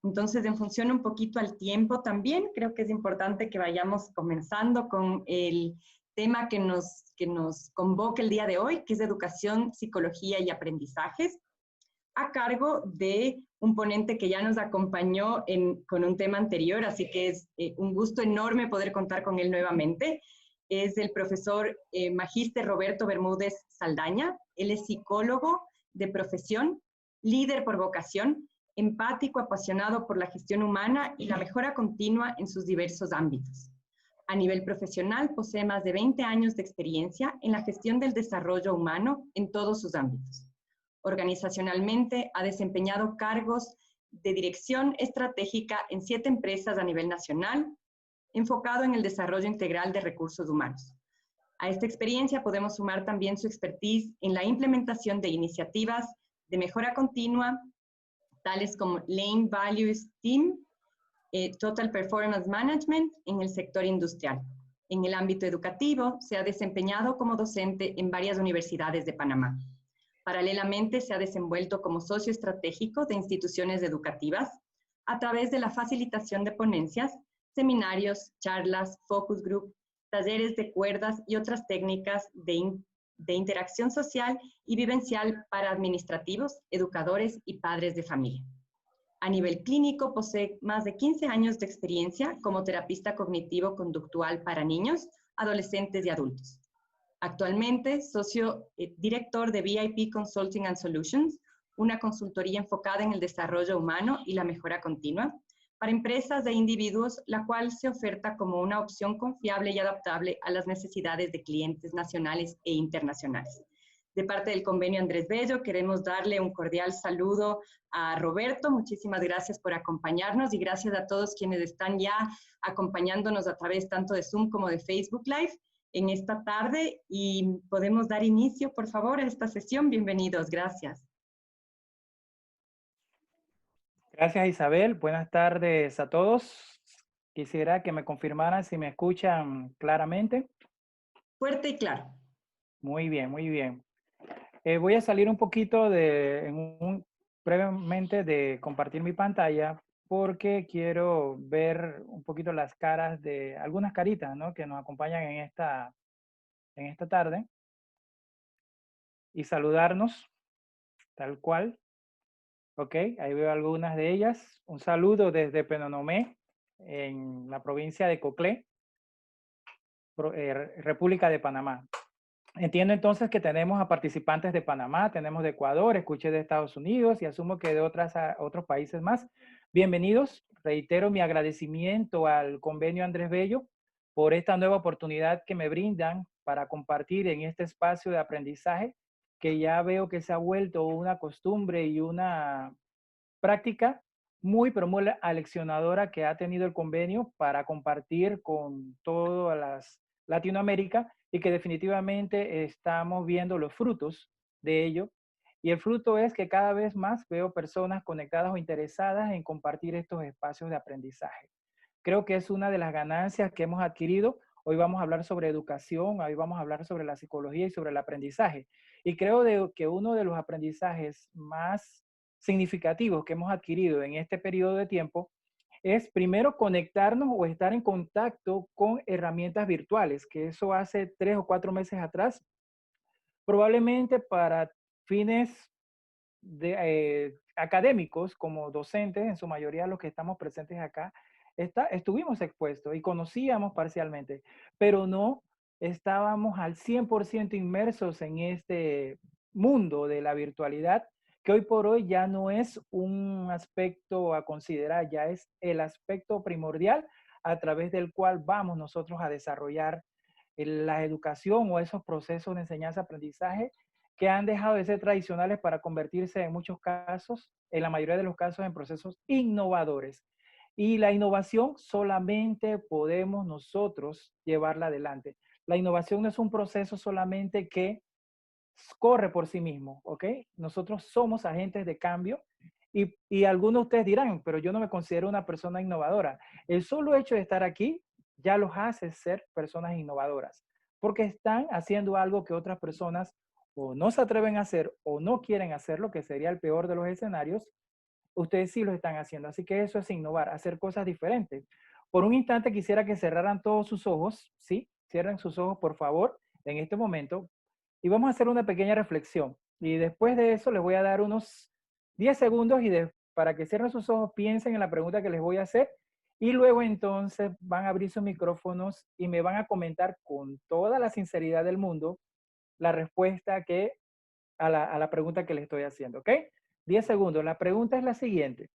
Entonces, en función un poquito al tiempo también, creo que es importante que vayamos comenzando con el tema que nos convoca el día de hoy, que es educación, psicología y aprendizajes, a cargo de un ponente que ya nos acompañó con un tema anterior, así que es un gusto enorme poder contar con él nuevamente. Es el profesor magíster Roberto Bermúdez Saldaña. Él es psicólogo de profesión, líder por vocación, empático, apasionado por la gestión humana y la mejora continua en sus diversos ámbitos. A nivel profesional, posee más de 20 años de experiencia en la gestión del desarrollo humano en todos sus ámbitos. Organizacionalmente, ha desempeñado cargos de dirección estratégica en 7 empresas a nivel nacional, enfocado en el desarrollo integral de recursos humanos. A esta experiencia podemos sumar también su expertise en la implementación de iniciativas de mejora continua, tales como Lane Values Team, Total Performance Management en el sector industrial. En el ámbito educativo, se ha desempeñado como docente en varias universidades de Panamá. Paralelamente, se ha desenvuelto como socio estratégico de instituciones educativas a través de la facilitación de ponencias, seminarios, charlas, focus group, talleres de cuerdas y otras técnicas de interacción social y vivencial para administrativos, educadores y padres de familia. A nivel clínico, posee más de 15 años de experiencia como terapista cognitivo-conductual para niños, adolescentes y adultos. Actualmente, socio director de VIP Consulting and Solutions, una consultoría enfocada en el desarrollo humano y la mejora continua para empresas e individuos, la cual se oferta como una opción confiable y adaptable a las necesidades de clientes nacionales e internacionales. De parte del Convenio Andrés Bello, queremos darle un cordial saludo a Roberto. Muchísimas gracias por acompañarnos y gracias a todos quienes están ya acompañándonos a través tanto de Zoom como de Facebook Live en esta tarde, y podemos dar inicio, por favor, a esta sesión. Bienvenidos, gracias. Gracias, Isabel. Buenas tardes a todos. Quisiera que me confirmaran si me escuchan claramente. Fuerte y claro. Muy bien, muy bien. Voy a salir un poquito brevemente de compartir mi pantalla porque quiero ver un poquito las caras de algunas caritas, ¿no?, que nos acompañan en esta tarde y saludarnos tal cual. Ok, ahí veo algunas de ellas. Un saludo desde Penonomé, en la provincia de Coclé, República de Panamá. Entiendo entonces que tenemos a participantes de Panamá, tenemos de Ecuador, escuché de Estados Unidos y asumo que de otros países más. Bienvenidos. Reitero mi agradecimiento al Convenio Andrés Bello por esta nueva oportunidad que me brindan para compartir en este espacio de aprendizaje que ya veo que se ha vuelto una costumbre y una práctica muy, pero muy aleccionadora que ha tenido el convenio para compartir con toda Latinoamérica y que definitivamente estamos viendo los frutos de ello. Y el fruto es que cada vez más veo personas conectadas o interesadas en compartir estos espacios de aprendizaje. Creo que es una de las ganancias que hemos adquirido. Hoy vamos a hablar sobre educación, hoy vamos a hablar sobre la psicología y sobre el aprendizaje. Y creo que uno de los aprendizajes más significativos que hemos adquirido en este periodo de tiempo es primero conectarnos o estar en contacto con herramientas virtuales, que eso hace 3 o 4 meses atrás, probablemente para fines académicos, como docentes, en su mayoría los que estamos presentes acá, estuvimos expuestos y conocíamos parcialmente, pero no estábamos al 100% inmersos en este mundo de la virtualidad, que hoy por hoy ya no es un aspecto a considerar, ya es el aspecto primordial a través del cual vamos nosotros a desarrollar la educación o esos procesos de enseñanza-aprendizaje que han dejado de ser tradicionales para convertirse en muchos casos, en la mayoría de los casos, en procesos innovadores. Y la innovación solamente podemos nosotros llevarla adelante. La innovación no es un proceso solamente que corre por sí mismo, ¿ok? Nosotros somos agentes de cambio y algunos de ustedes dirán, pero yo no me considero una persona innovadora. El solo hecho de estar aquí ya los hace ser personas innovadoras, porque están haciendo algo que otras personas o no se atreven a hacer o no quieren hacer, lo que sería el peor de los escenarios, ustedes sí lo están haciendo. Así que eso es innovar, hacer cosas diferentes. Por un instante quisiera que cerraran todos sus ojos, ¿sí? Cierren sus ojos, por favor, en este momento. Y vamos a hacer una pequeña reflexión. Y después de eso les voy a dar unos 10 segundos para que cierren sus ojos, piensen en la pregunta que les voy a hacer y luego entonces van a abrir sus micrófonos y me van a comentar con toda la sinceridad del mundo la respuesta a la pregunta que les estoy haciendo, ¿ok? 10 segundos. La pregunta es la siguiente.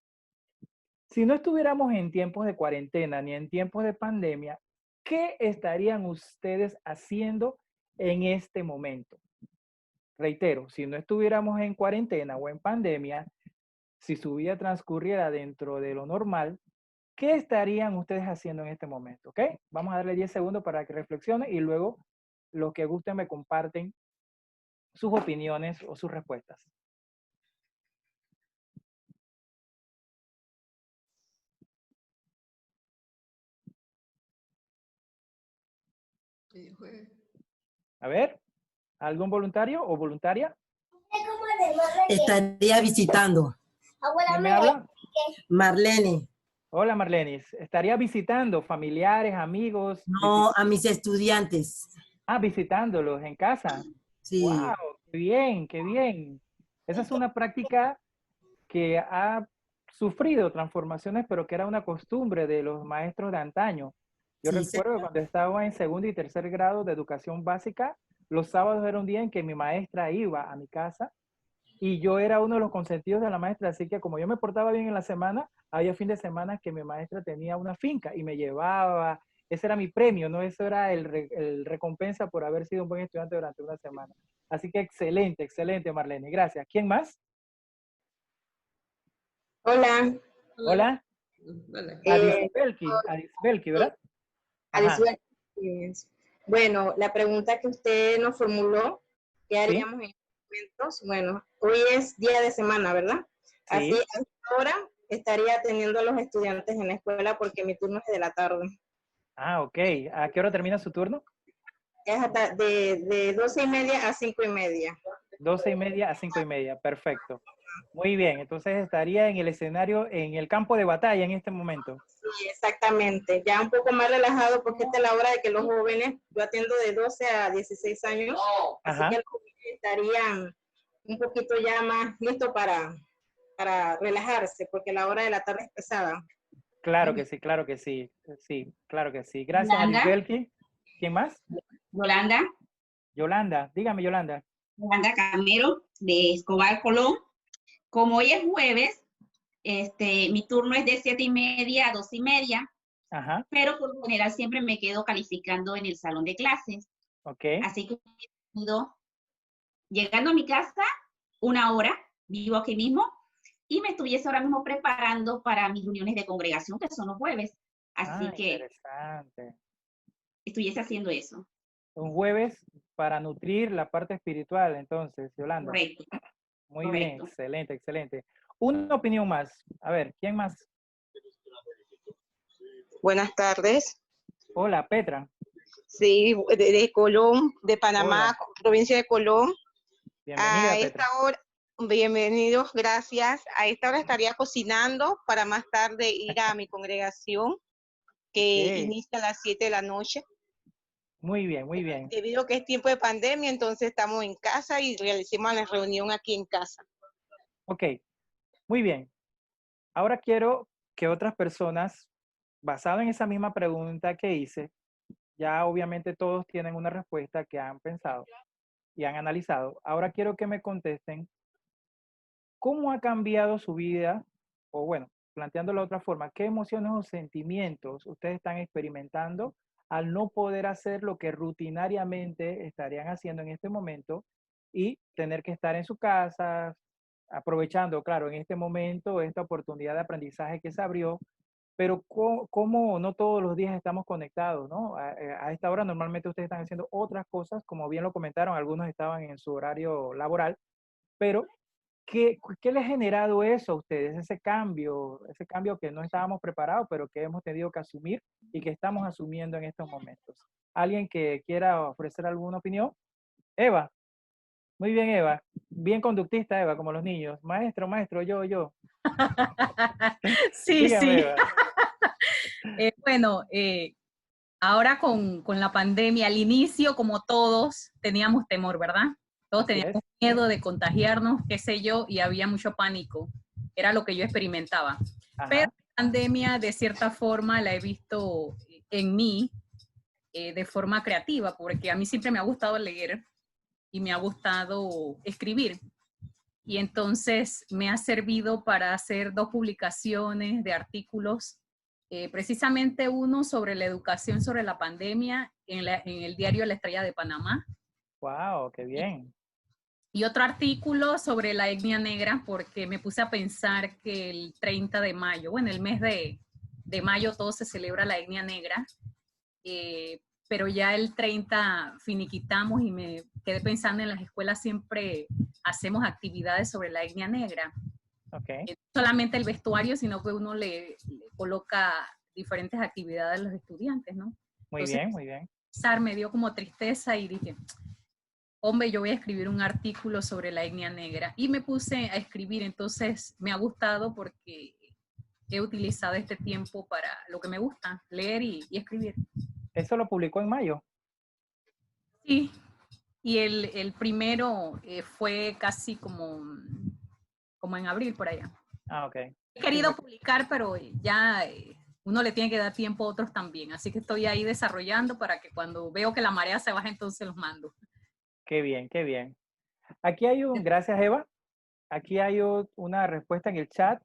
Si no estuviéramos en tiempos de cuarentena ni en tiempos de pandemia, ¿qué estarían ustedes haciendo en este momento? Reitero, si no estuviéramos en cuarentena o en pandemia, si su vida transcurriera dentro de lo normal, ¿qué estarían ustedes haciendo en este momento? ¿Ok? Vamos a darle 10 segundos para que reflexionen y luego los que gusten me comparten sus opiniones o sus respuestas. A ver, ¿algún voluntario o voluntaria? Estaría visitando. ¿Quién me habla? Marlene. Hola Marlenis, estaría visitando familiares, amigos. No, a mis estudiantes. Ah, visitándolos en casa. Sí. ¡Wow! ¡Qué bien, qué bien! Esa es una práctica que ha sufrido transformaciones, pero que era una costumbre de los maestros de antaño. Yo Sí, recuerdo cuando estaba en segundo y tercer grado de educación básica, los sábados era un día en que mi maestra iba a mi casa y yo era uno de los consentidos de la maestra, así que como yo me portaba bien en la semana, había fin de semana que mi maestra tenía una finca y me llevaba, ese era mi premio, ¿no? Eso era el recompensa por haber sido un buen estudiante durante una semana. Así que excelente, excelente Marlene, gracias. ¿Quién más? Hola. Hola. Adisbelki, ¿verdad? Ajá. Bueno, la pregunta que usted nos formuló, ¿qué haríamos en estos momentos? Bueno, hoy es día de semana, ¿verdad? Así, Sí. a esta hora estaría atendiendo a los estudiantes en la escuela porque mi turno es de la tarde. Ah, ok. ¿A qué hora termina su turno? Es hasta de 12:30 a 5:30. 12:30 a 5:30. Perfecto. Muy bien. Entonces estaría en el escenario, en el campo de batalla en este momento. Sí, exactamente. Ya un poco más relajado porque esta es la hora de que los jóvenes, yo atiendo de 12 a 16 años, así que los jóvenes estarían un poquito ya más listos para relajarse porque la hora de la tarde es pesada. Claro que sí, claro que sí. Sí, claro que sí. Gracias, Yolanda. Adisbelki. ¿Quién más? Yolanda. Yolanda. Dígame, Yolanda. Yolanda Camero, de Escobar, Colón. Como hoy es jueves, mi turno es de 7:30 a 2:30, Ajá. pero por lo general siempre me quedo calificando en el salón de clases. Ok. Así que he ido llegando a mi casa 1 hora, vivo aquí mismo, y me estuviese ahora mismo preparando para mis reuniones de congregación, que son los jueves. Así que interesante. estuviese haciendo eso. Un jueves para nutrir la parte espiritual, entonces, Yolanda. Correcto. Muy bien, excelente, excelente. Una opinión más. A ver, ¿quién más? Buenas tardes. Hola, Petra. Sí, de Colón, de Panamá, Hola. provincia de Colón. Bienvenida, A Petra. esta hora, bienvenidos, gracias. A esta hora estaría cocinando para más tarde ir a mi congregación, que inicia a las 7 de la noche. Muy bien, muy bien. Debido a que es tiempo de pandemia, entonces estamos en casa y realicemos la reunión aquí en casa. Ok, muy bien. Ahora quiero que otras personas, basado en esa misma pregunta que hice, ya obviamente todos tienen una respuesta que han pensado y han analizado. Ahora quiero que me contesten cómo ha cambiado su vida, o bueno, planteándolo de otra forma, qué emociones o sentimientos ustedes están experimentando al no poder hacer lo que rutinariamente estarían haciendo en este momento y tener que estar en su casa, aprovechando, claro, en este momento esta oportunidad de aprendizaje que se abrió, pero cómo no todos los días estamos conectados, ¿no? A esta hora normalmente ustedes están haciendo otras cosas, como bien lo comentaron, algunos estaban en su horario laboral, pero ¿qué les ha generado eso a ustedes, ese cambio que no estábamos preparados, pero que hemos tenido que asumir y que estamos asumiendo en estos momentos? ¿Alguien que quiera ofrecer alguna opinión? Eva. Muy bien, Eva. Bien conductista, Eva, como los niños. Maestro, maestro, yo. Sí, Dígame, sí. Eva. Bueno, ahora con la pandemia, al inicio, como todos, teníamos temor, ¿verdad? Todos Así teníamos es. miedo de contagiarnos, qué sé yo, y había mucho pánico. Era lo que yo experimentaba. Pero Ajá. la pandemia, de cierta forma, la he visto en mí de forma creativa, porque a mí siempre me ha gustado leer y me ha gustado escribir. Y entonces me ha servido para hacer 2 publicaciones de artículos, precisamente uno sobre la educación sobre la pandemia en el diario La Estrella de Panamá. Wow, qué bien. Y otro artículo sobre la etnia negra, porque me puse a pensar que el 30 de mayo, bueno, el mes de mayo todo se celebra la etnia negra, pero ya el 30 finiquitamos y me quedé pensando en las escuelas siempre hacemos actividades sobre la etnia negra. Okay. No solamente el vestuario, sino que uno le coloca diferentes actividades a los estudiantes, ¿no? Muy Entonces, bien, muy bien. me dio como tristeza y dije, hombre, yo voy a escribir un artículo sobre la etnia negra. Y me puse a escribir, entonces me ha gustado porque he utilizado este tiempo para lo que me gusta, leer y escribir. ¿Eso lo publicó en mayo? Sí, y el primero fue casi como en abril por allá. Ah, ok. He querido publicar, pero ya uno le tiene que dar tiempo a otros también. Así que estoy ahí desarrollando para que cuando veo que la marea se baja, entonces los mando. Qué bien, qué bien. Aquí hay gracias Eva, aquí hay una respuesta en el chat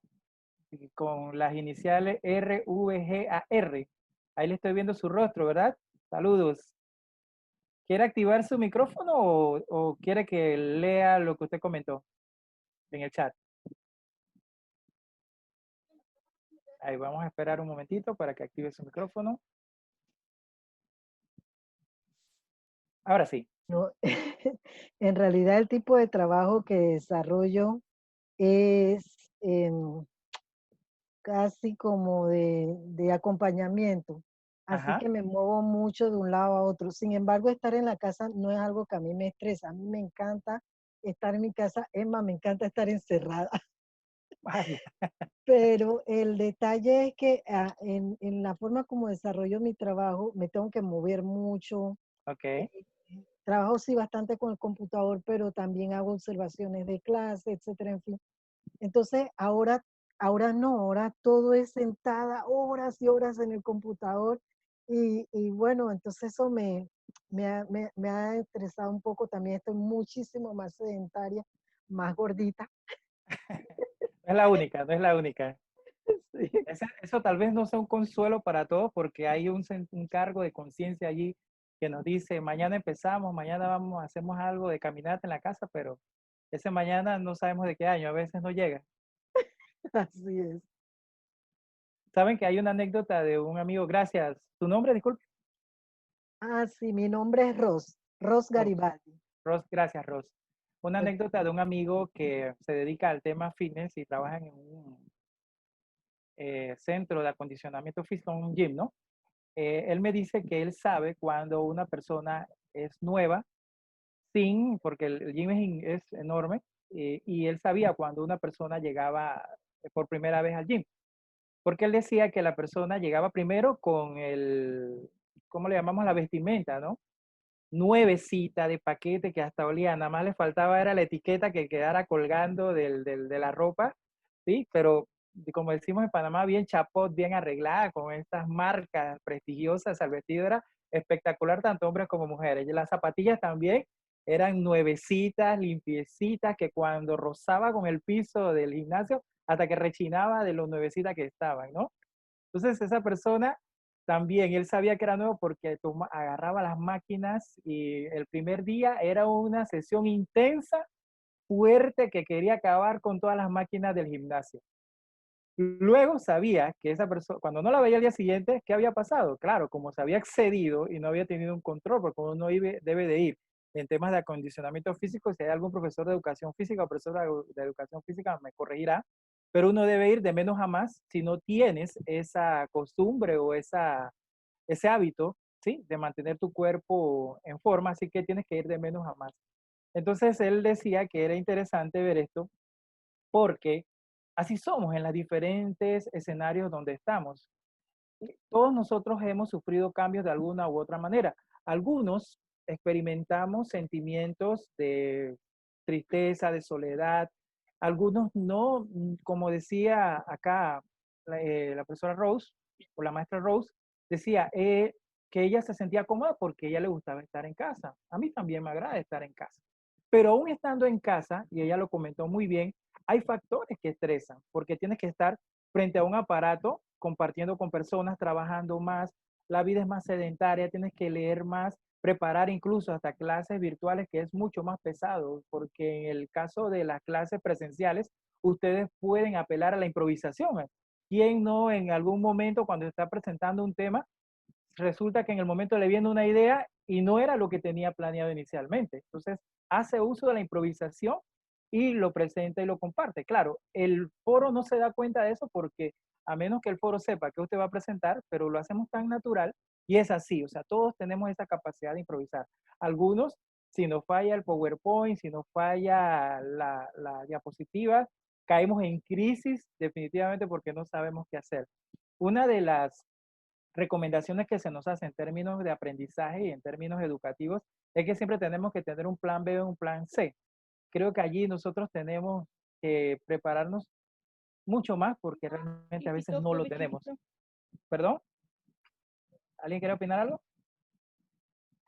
con las iniciales RVGAR. Ahí le estoy viendo su rostro, ¿verdad? Saludos. ¿Quiere activar su micrófono o quiere que lea lo que usted comentó en el chat? Ahí vamos a esperar un momentito para que active su micrófono. Ahora sí. No, en realidad el tipo de trabajo que desarrollo es casi como de acompañamiento. Así Ajá. que me muevo mucho de un lado a otro. Sin embargo, estar en la casa no es algo que a mí me estresa. A mí me encanta estar en mi casa. Es más, me encanta estar encerrada. Vaya. Pero el detalle es que en la forma como desarrollo mi trabajo, me tengo que mover mucho. Ok. Trabajo sí bastante con el computador, pero también hago observaciones de clase, etcétera, en fin. Entonces, ahora no, ahora todo es sentada horas y horas en el computador y bueno, entonces eso me ha estresado un poco. También estoy muchísimo más sedentaria, más gordita. No es la única, no es la única. Sí. Eso tal vez no sea un consuelo para todos porque hay un cargo de conciencia allí que nos dice, mañana empezamos, mañana hacemos algo de caminata en la casa, pero ese mañana no sabemos de qué año, a veces no llega. Así es. ¿Saben que hay una anécdota de un amigo? Gracias. ¿Tu nombre, disculpe? Sí, mi nombre es Ros Garibaldi. Ros, gracias, Ros. Una anécdota de un amigo que se dedica al tema fitness y trabaja en un centro de acondicionamiento físico, un gym, ¿no? Él me dice que él sabe cuando una persona es nueva, porque el gym es enorme, y él sabía cuando una persona llegaba por primera vez al gym. Porque él decía que la persona llegaba primero con ¿cómo le llamamos? La vestimenta, ¿no? Nuevecita de paquete que hasta olía, nada más le faltaba era la etiqueta que quedara colgando de la ropa, ¿sí? Pero como decimos en Panamá, bien chapot, bien arreglada, con estas marcas prestigiosas, el vestido era espectacular, tanto hombres como mujeres. Y las zapatillas también eran nuevecitas, limpiecitas, que cuando rozaba con el piso del gimnasio, hasta que rechinaba de lo nuevecitas que estaban, ¿no? Entonces esa persona también, él sabía que era nuevo porque agarraba las máquinas y el primer día era una sesión intensa, fuerte, que quería acabar con todas las máquinas del gimnasio. Luego sabía que esa persona, cuando no la veía al día siguiente, ¿qué había pasado? Claro, como se había excedido y no había tenido un control, porque uno debe de ir en temas de acondicionamiento físico, si hay algún profesor de educación física o profesora de educación física me corregirá, pero uno debe ir de menos a más si no tienes esa costumbre o ese hábito, ¿sí? De mantener tu cuerpo en forma, así que tienes que ir de menos a más. Entonces él decía que era interesante ver esto porque así somos en los diferentes escenarios donde estamos. Todos nosotros hemos sufrido cambios de alguna u otra manera. Algunos experimentamos sentimientos de tristeza, de soledad. Algunos no, como decía acá la profesora Rose, o la maestra Rose, decía que ella se sentía cómoda porque a ella le gustaba estar en casa. A mí también me agrada estar en casa. Pero aún estando en casa, y ella lo comentó muy bien, hay factores que estresan, porque tienes que estar frente a un aparato, compartiendo con personas, trabajando más, la vida es más sedentaria, tienes que leer más, preparar incluso hasta clases virtuales, que es mucho más pesado, porque en el caso de las clases presenciales, ustedes pueden apelar a la improvisación. ¿Quién no en algún momento cuando está presentando un tema, resulta que en el momento le viene una idea y no era lo que tenía planeado inicialmente? Entonces, hace uso de la improvisación y lo presenta y lo comparte. Claro, el foro no se da cuenta de eso porque a menos que el foro sepa que usted va a presentar, pero lo hacemos tan natural y es así, o sea, todos tenemos esa capacidad de improvisar. Algunos, si nos falla el PowerPoint, si nos falla la diapositiva, caemos en crisis definitivamente porque no sabemos qué hacer. Una de las recomendaciones que se nos hacen en términos de aprendizaje y en términos educativos es que siempre tenemos que tener un plan B o un plan C. Creo que allí nosotros tenemos que prepararnos mucho más porque realmente a veces no lo tenemos. ¿Perdón? ¿Alguien quiere opinar algo?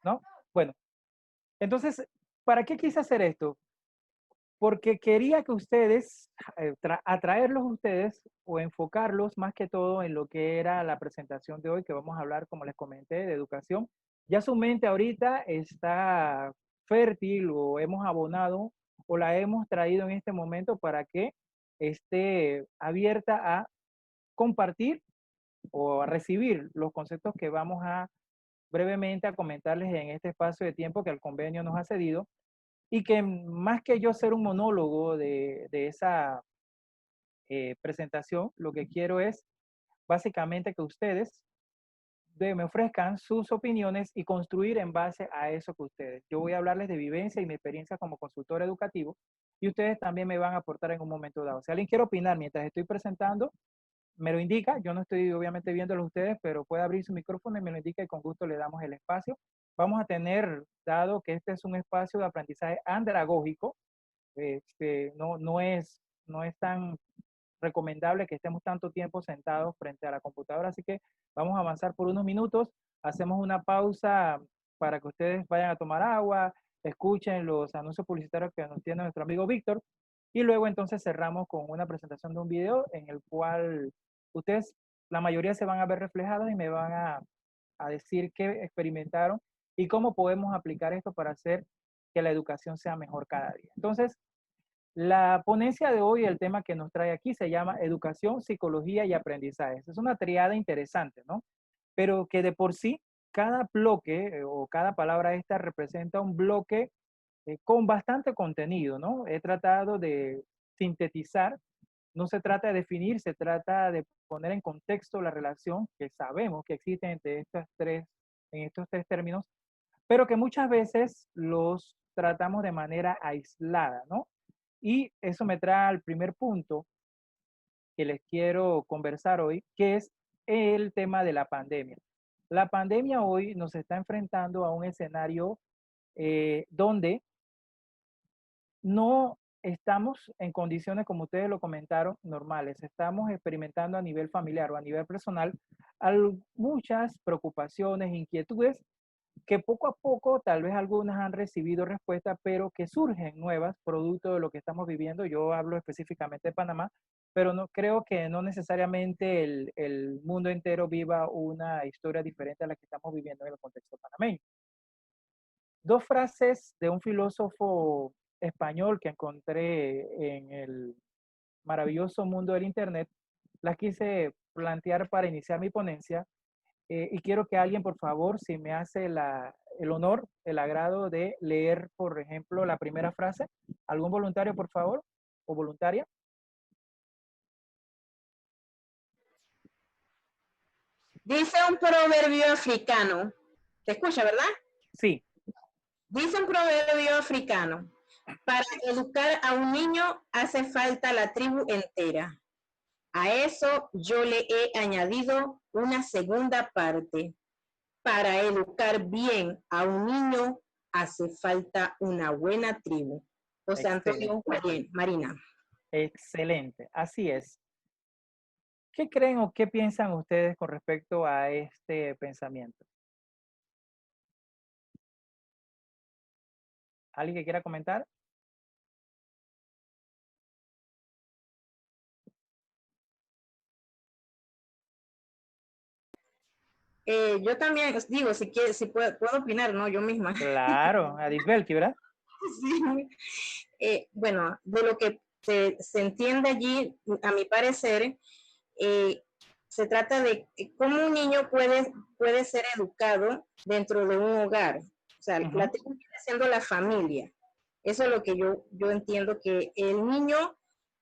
¿No? Bueno, entonces, ¿para qué quise hacer esto? Porque quería que ustedes, atraerlos a ustedes o enfocarlos más que todo en lo que era la presentación de hoy, que vamos a hablar, como les comenté, de educación. Ya su mente ahorita está fértil o hemos abonado o la hemos traído en este momento para que esté abierta a compartir o a recibir los conceptos que vamos a brevemente a comentarles en este espacio de tiempo que el convenio nos ha cedido, y que más que yo ser un monólogo de esa presentación, lo que quiero es básicamente que ustedes me ofrezcan sus opiniones y construir en base a eso que ustedes. Yo voy a hablarles de vivencia y mi experiencia como consultor educativo y ustedes también me van a aportar en un momento dado. Si alguien quiere opinar mientras estoy presentando, me lo indica. Yo no estoy obviamente viéndolo a ustedes, pero puede abrir su micrófono y me lo indica y con gusto le damos el espacio. Vamos a tener, dado que este es un espacio de aprendizaje andragógico, no es tan recomendable que estemos tanto tiempo sentados frente a la computadora, así que vamos a avanzar por unos minutos, hacemos una pausa para que ustedes vayan a tomar agua, escuchen los anuncios publicitarios que nos tiene nuestro amigo Víctor, y luego entonces cerramos con una presentación de un video en el cual ustedes, la mayoría se van a ver reflejados y me van a decir qué experimentaron y cómo podemos aplicar esto para hacer que la educación sea mejor cada día. Entonces, la ponencia de hoy, el tema que nos trae aquí se llama Educación, Psicología y Aprendizaje. Es una triada interesante, ¿no? Pero que de por sí, cada bloque o cada palabra esta representa un bloque con bastante contenido, ¿no? He tratado de sintetizar, no se trata de definir, se trata de poner en contexto la relación que sabemos que existe entre en estos tres términos, pero que muchas veces los tratamos de manera aislada, ¿no? Y eso me trae al primer punto que les quiero conversar hoy, que es el tema de la pandemia. La pandemia hoy nos está enfrentando a un escenario donde no estamos en condiciones, como ustedes lo comentaron, normales. Estamos experimentando a nivel familiar o a nivel personal muchas preocupaciones, inquietudes que poco a poco, tal vez algunas han recibido respuesta, pero que surgen nuevas producto de lo que estamos viviendo. Yo hablo específicamente de Panamá, pero no creo que no necesariamente el mundo entero viva una historia diferente a la que estamos viviendo en el contexto panameño. Dos frases de un filósofo español que encontré en el maravilloso mundo del Internet, las quise plantear para iniciar mi ponencia. Y quiero que alguien, por favor, si me hace el honor, el agrado de leer, por ejemplo, la primera frase. ¿Algún voluntario, por favor? ¿O voluntaria? Dice un proverbio africano. ¿Te escucha, verdad? Sí. Dice un proverbio africano. Para educar a un niño hace falta la tribu entera. A eso yo le he añadido una segunda parte. Para educar bien a un niño hace falta una buena tribu. José Antonio Marina. Excelente, así es. ¿Qué creen o qué piensan ustedes con respecto a este pensamiento? ¿Alguien que quiera comentar? Yo también digo, si puedo opinar, ¿no? Yo misma. Claro, Adisbelki, ¿verdad? Sí. Bueno, de lo que se entiende allí, a mi parecer, se trata de cómo un niño puede ser educado dentro de un hogar. O sea, la tribu viene siendo la familia. Eso es lo que yo entiendo, que el niño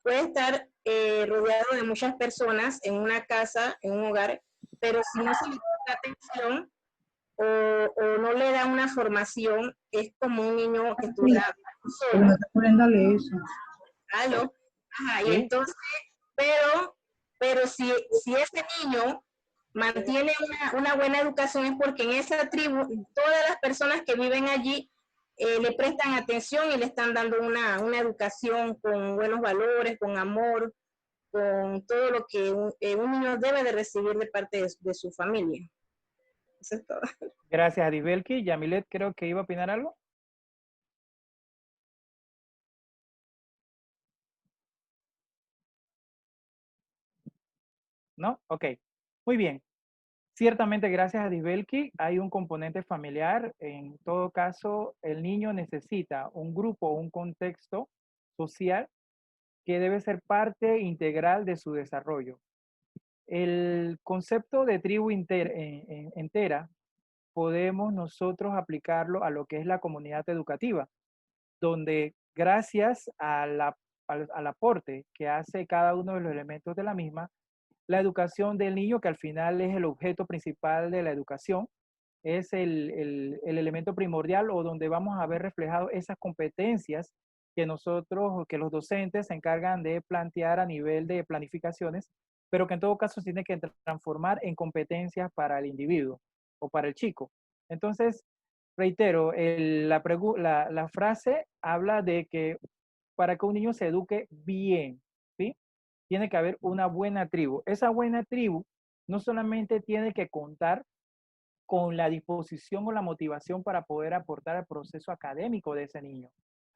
puede estar rodeado de muchas personas en una casa, en un hogar, pero si no se le presta atención o no le da una formación, es como un niño que estuviera solo. ¿Aló? Ajá, y entonces, pero si ese niño mantiene una buena educación es porque en esa tribu todas las personas que viven allí le prestan atención y le están dando una educación con buenos valores, con amor, con todo lo que un niño debe de recibir de parte de su familia. Eso es todo. Gracias, Adisbelki. Yamilet, creo que iba a opinar algo. ¿No? Ok. Muy bien. Ciertamente, gracias a Adisbelki, hay un componente familiar. En todo caso, el niño necesita un grupo, un contexto social que debe ser parte integral de su desarrollo. El concepto de tribu entera podemos nosotros aplicarlo a lo que es la comunidad educativa, donde gracias al aporte que hace cada uno de los elementos de la misma, la educación del niño, que al final es el objeto principal de la educación, es el elemento primordial o donde vamos a ver reflejado esas competencias que nosotros, que los docentes se encargan de plantear a nivel de planificaciones, pero que en todo caso se tiene que transformar en competencias para el individuo o para el chico. Entonces, reitero, la frase habla de que para que un niño se eduque bien, ¿sí? Tiene que haber una buena tribu. Esa buena tribu no solamente tiene que contar con la disposición o la motivación para poder aportar al proceso académico de ese niño.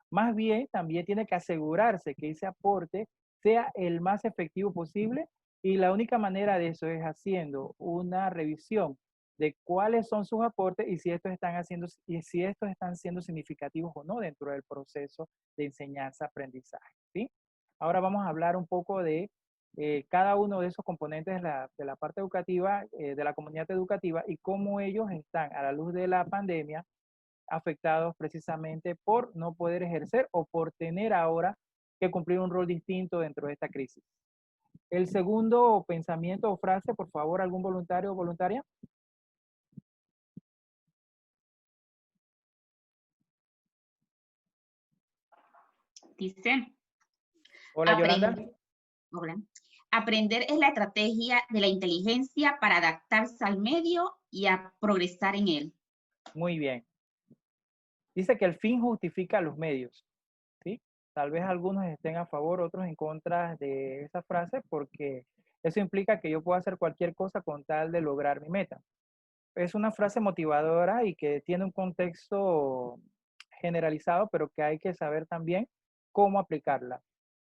Más bien, también tiene que asegurarse que ese aporte sea el más efectivo posible y la única manera de eso es haciendo una revisión de cuáles son sus aportes y si estos están siendo significativos o no dentro del proceso de enseñanza-aprendizaje, ¿sí? Ahora vamos a hablar un poco de cada uno de esos componentes de la parte educativa, de la comunidad educativa y cómo ellos están a la luz de la pandemia afectados precisamente por no poder ejercer o por tener ahora que cumplir un rol distinto dentro de esta crisis. El segundo pensamiento o frase, por favor, algún voluntario o voluntaria. Dice, hola, Yolanda. Hola. Aprender es la estrategia de la inteligencia para adaptarse al medio y a progresar en él. Muy bien. Dice que el fin justifica los medios, ¿sí? Tal vez algunos estén a favor, otros en contra de esa frase, porque eso implica que yo puedo hacer cualquier cosa con tal de lograr mi meta. Es una frase motivadora y que tiene un contexto generalizado, pero que hay que saber también cómo aplicarla.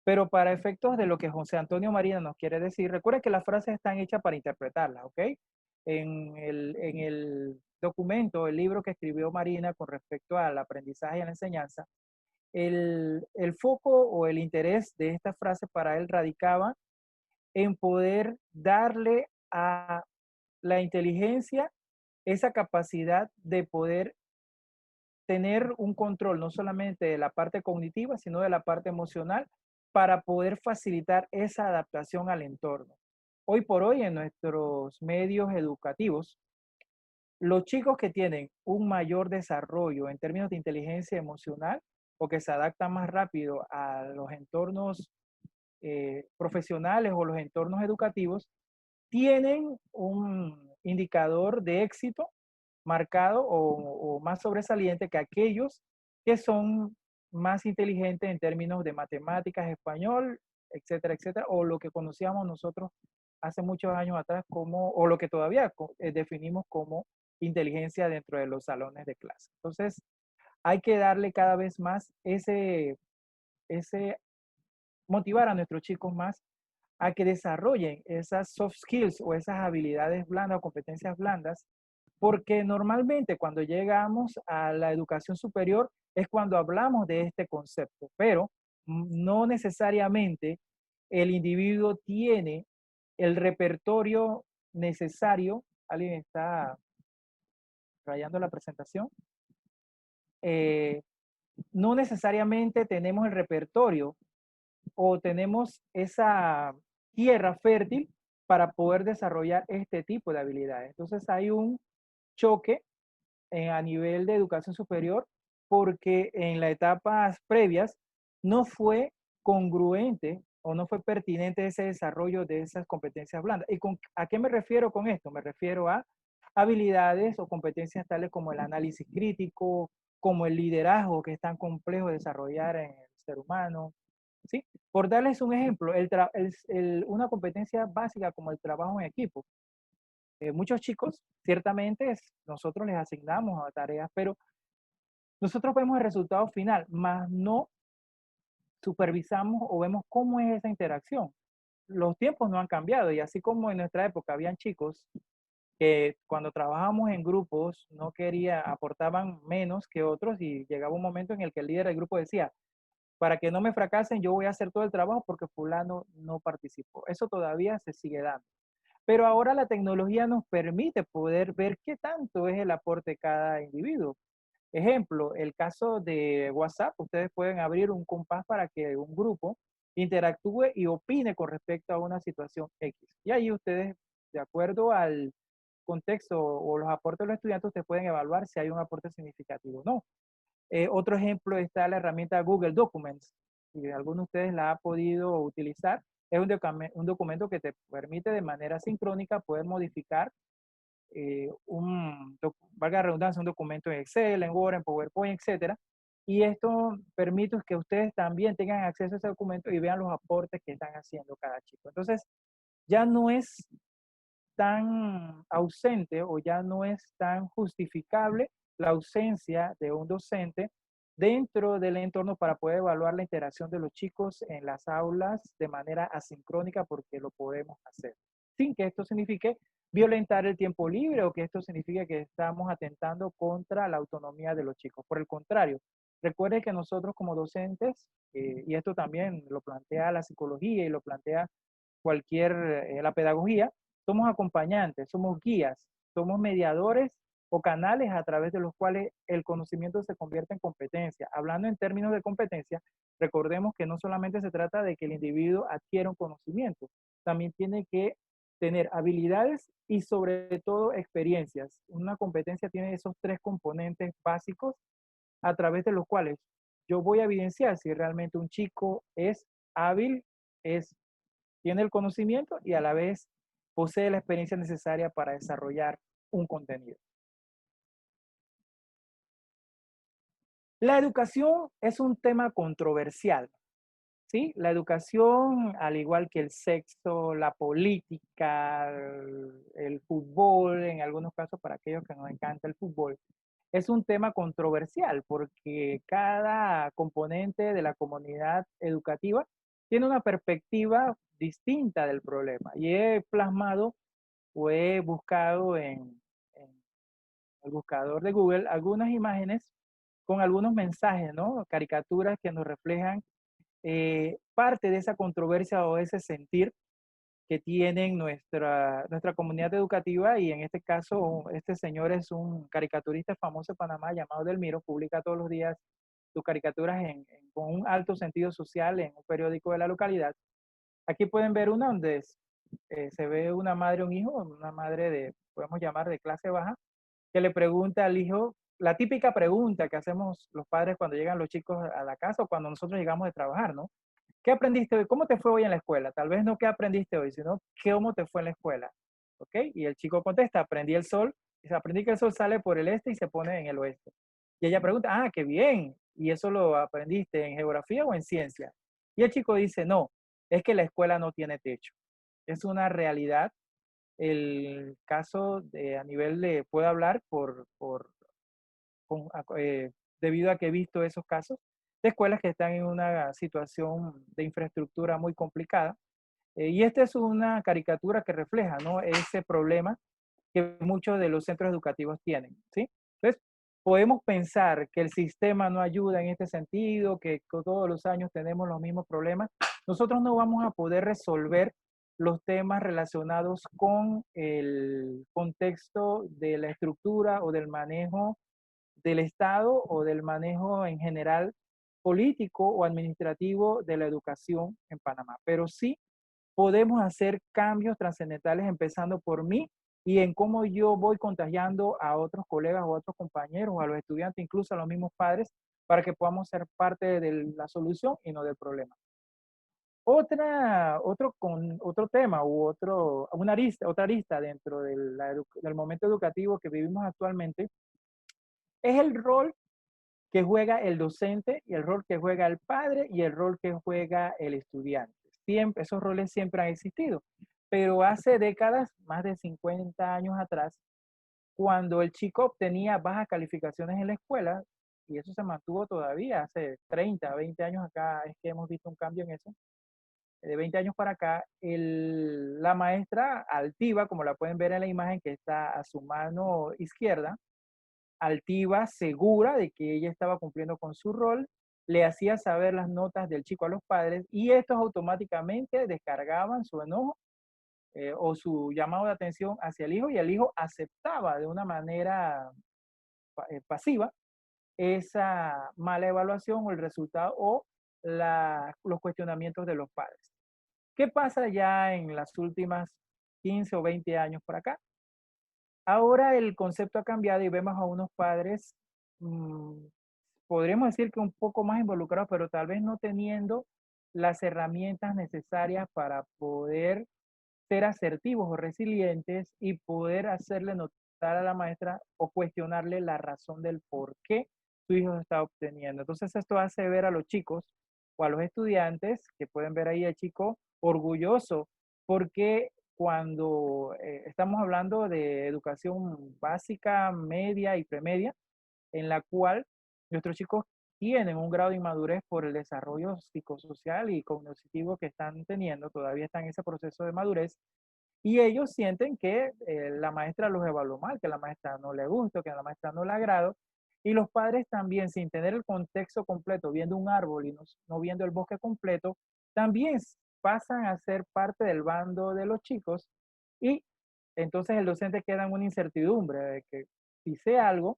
Pero para efectos de lo que José Antonio Marina nos quiere decir, recuerda que las frases están hechas para interpretarlas, ¿ok? En el documento, el libro que escribió Marina con respecto al aprendizaje y a la enseñanza, el foco o el interés de esta frase para él radicaba en poder darle a la inteligencia esa capacidad de poder tener un control no solamente de la parte cognitiva, sino de la parte emocional para poder facilitar esa adaptación al entorno. Hoy por hoy en nuestros medios educativos, los chicos que tienen un mayor desarrollo en términos de inteligencia emocional o que se adaptan más rápido a los entornos profesionales o los entornos educativos, tienen un indicador de éxito marcado o más sobresaliente que aquellos que son más inteligentes en términos de matemáticas, español, etcétera, etcétera, o lo que conocíamos nosotros hace muchos años atrás como, o lo que todavía definimos como inteligencia dentro de los salones de clase. Entonces, hay que darle cada vez más motivar a nuestros chicos más a que desarrollen esas soft skills o esas habilidades blandas o competencias blandas, porque normalmente cuando llegamos a la educación superior es cuando hablamos de este concepto, pero no necesariamente el individuo tiene el repertorio necesario. ¿Alguien está rayando la presentación? No necesariamente tenemos el repertorio o tenemos esa tierra fértil para poder desarrollar este tipo de habilidades. Entonces hay un choque a nivel de educación superior porque en las etapas previas no fue congruente o no fue pertinente ese desarrollo de esas competencias blandas. ¿Y a qué me refiero con esto? Me refiero a habilidades o competencias tales como el análisis crítico, como el liderazgo, que es tan complejo de desarrollar en el ser humano, ¿sí? Por darles un ejemplo, una competencia básica como el trabajo en equipo. Muchos chicos, ciertamente, nosotros les asignamos a tareas, pero nosotros vemos el resultado final, más no supervisamos o vemos cómo es esa interacción. Los tiempos no han cambiado y así como en nuestra época habían chicos que cuando trabajábamos en grupos aportaban menos que otros y llegaba un momento en el que el líder del grupo decía, para que no me fracasen, yo voy a hacer todo el trabajo porque fulano no participó. Eso todavía se sigue dando. Pero ahora la tecnología nos permite poder ver qué tanto es el aporte de cada individuo. Ejemplo, el caso de WhatsApp, ustedes pueden abrir un compás para que un grupo interactúe y opine con respecto a una situación X. Y ahí ustedes, de acuerdo al contexto o los aportes de los estudiantes, ustedes pueden evaluar si hay un aporte significativo o no. Otro ejemplo está la herramienta Google Documents. Si alguno de ustedes la ha podido utilizar, es un documento que te permite de manera sincrónica poder modificar valga la redundancia, un documento en Excel, en Word, en PowerPoint, etcétera. Y esto permite que ustedes también tengan acceso a ese documento y vean los aportes que están haciendo cada chico. Entonces, ya no es tan ausente o ya no es tan justificable la ausencia de un docente dentro del entorno para poder evaluar la interacción de los chicos en las aulas de manera asincrónica, porque lo podemos hacer, sin que esto signifique violentar el tiempo libre o que esto signifique que estamos atentando contra la autonomía de los chicos. Por el contrario, recuerde que nosotros como docentes, y esto también lo plantea la psicología y lo plantea la pedagogía, somos acompañantes, somos guías, somos mediadores o canales a través de los cuales el conocimiento se convierte en competencia. Hablando en términos de competencia, recordemos que no solamente se trata de que el individuo adquiera un conocimiento, también tiene que tener habilidades y sobre todo experiencias. Una competencia tiene esos tres componentes básicos a través de los cuales yo voy a evidenciar si realmente un chico es hábil, tiene el conocimiento y a la vez posee la experiencia necesaria para desarrollar un contenido. La educación es un tema controversial, ¿sí? La educación, al igual que el sexo, la política, el fútbol, en algunos casos para aquellos que nos encanta el fútbol, es un tema controversial porque cada componente de la comunidad educativa tiene una perspectiva distinta del problema. Y he plasmado o he buscado en el buscador de Google algunas imágenes con algunos mensajes, ¿no? Caricaturas que nos reflejan parte de esa controversia o ese sentir que tienen nuestra comunidad educativa, y en este caso este señor es un caricaturista famoso de Panamá llamado Delmiro, publica todos los días sus caricaturas con un alto sentido social en un periódico de la localidad. Aquí pueden ver una donde se ve una madre o un hijo, una madre podemos llamar de clase baja, que le pregunta al hijo la típica pregunta que hacemos los padres cuando llegan los chicos a la casa o cuando nosotros llegamos de trabajar, ¿no? ¿Qué aprendiste hoy? ¿Cómo te fue hoy en la escuela? Tal vez no qué aprendiste hoy, sino cómo te fue en la escuela. ¿Ok? Y el chico contesta, aprendí el sol. Dice, aprendí que el sol sale por el este y se pone en el oeste. Y ella pregunta, ah, qué bien. ¿Y eso lo aprendiste en geografía o en ciencia? Y el chico dice, no, es que la escuela no tiene techo. Es una realidad. El caso a nivel de, puedo hablar debido a que he visto esos casos de escuelas que están en una situación de infraestructura muy complicada. Y esta es una caricatura que refleja, ¿no?, ese problema que muchos de los centros educativos tienen, ¿sí? Entonces, podemos pensar que el sistema no ayuda en este sentido, que todos los años tenemos los mismos problemas. Nosotros no vamos a poder resolver los temas relacionados con el contexto de la estructura o del manejo del Estado o del manejo en general político o administrativo de la educación en Panamá. Pero sí podemos hacer cambios trascendentales empezando por mí y en cómo yo voy contagiando a otros colegas o a otros compañeros, o a los estudiantes, incluso a los mismos padres, para que podamos ser parte de la solución y no del problema. Otro tema u otra arista dentro del momento educativo que vivimos actualmente es el rol que juega el docente y el rol que juega el padre y el rol que juega el estudiante. Siempre, esos roles siempre han existido, pero hace décadas, más de 50 años atrás, cuando el chico obtenía bajas calificaciones en la escuela, y eso se mantuvo todavía, hace 30, 20 años acá es que hemos visto un cambio en eso, de 20 años para acá, la maestra altiva, como la pueden ver en la imagen que está a su mano izquierda, altiva, segura de que ella estaba cumpliendo con su rol, le hacía saber las notas del chico a los padres y estos automáticamente descargaban su enojo o su llamado de atención hacia el hijo y el hijo aceptaba de una manera pasiva esa mala evaluación o el resultado o los cuestionamientos de los padres. ¿Qué pasa ya en las últimas 15 o 20 años por acá? Ahora el concepto ha cambiado y vemos a unos padres, podríamos decir que un poco más involucrados, pero tal vez no teniendo las herramientas necesarias para poder ser asertivos o resilientes y poder hacerle notar a la maestra o cuestionarle la razón del por qué su hijo está obteniendo. Entonces esto hace ver a los chicos o a los estudiantes, que pueden ver ahí al chico orgulloso, porque cuando estamos hablando de educación básica, media y premedia, en la cual nuestros chicos tienen un grado de inmadurez por el desarrollo psicosocial y cognitivo que están teniendo, todavía están en ese proceso de madurez, y ellos sienten que la maestra los evaluó mal, que la maestra no le gusta, que la maestra no le agrada, y los padres también, sin tener el contexto completo, viendo un árbol y no viendo el bosque completo, también pasan a ser parte del bando de los chicos y entonces el docente queda en una incertidumbre de que si sé algo,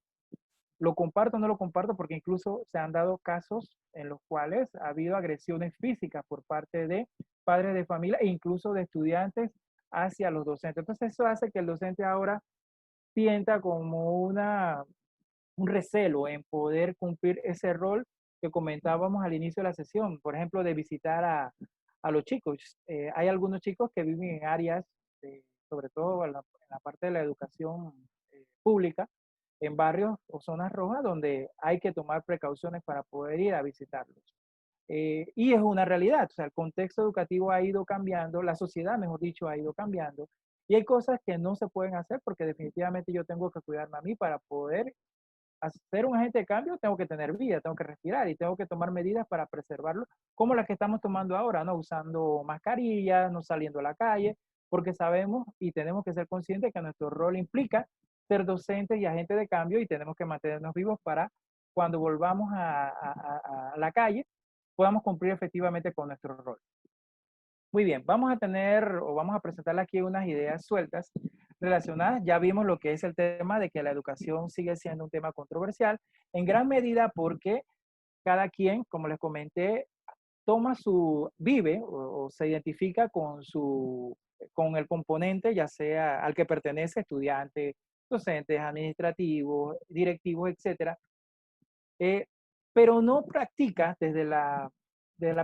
lo comparto o no lo comparto, porque incluso se han dado casos en los cuales ha habido agresiones físicas por parte de padres de familia e incluso de estudiantes hacia los docentes. Entonces eso hace que el docente ahora sienta como un recelo en poder cumplir ese rol que comentábamos al inicio de la sesión, por ejemplo, de visitar a los chicos. Hay algunos chicos que viven en áreas, sobre todo en la parte de la educación pública, en barrios o zonas rojas donde hay que tomar precauciones para poder ir a visitarlos. Y es una realidad, o sea, el contexto educativo ha ido cambiando, la sociedad, mejor dicho, ha ido cambiando, y hay cosas que no se pueden hacer porque definitivamente yo tengo que cuidarme a mí para poder hacer un agente de cambio, tengo que tener vida, tengo que respirar y tengo que tomar medidas para preservarlo, como las que estamos tomando ahora, ¿no? Usando mascarillas, no saliendo a la calle, porque sabemos y tenemos que ser conscientes que nuestro rol implica ser docentes y agentes de cambio y tenemos que mantenernos vivos para cuando volvamos a la calle podamos cumplir efectivamente con nuestro rol. Muy bien, vamos a presentarle aquí unas ideas sueltas relacionadas. Ya vimos lo que es el tema de que la educación sigue siendo un tema controversial, en gran medida porque cada quien, como les comenté, vive o se identifica con el componente, ya sea al que pertenece, estudiante, docentes, administrativos, directivos, etcétera, pero no practica desde la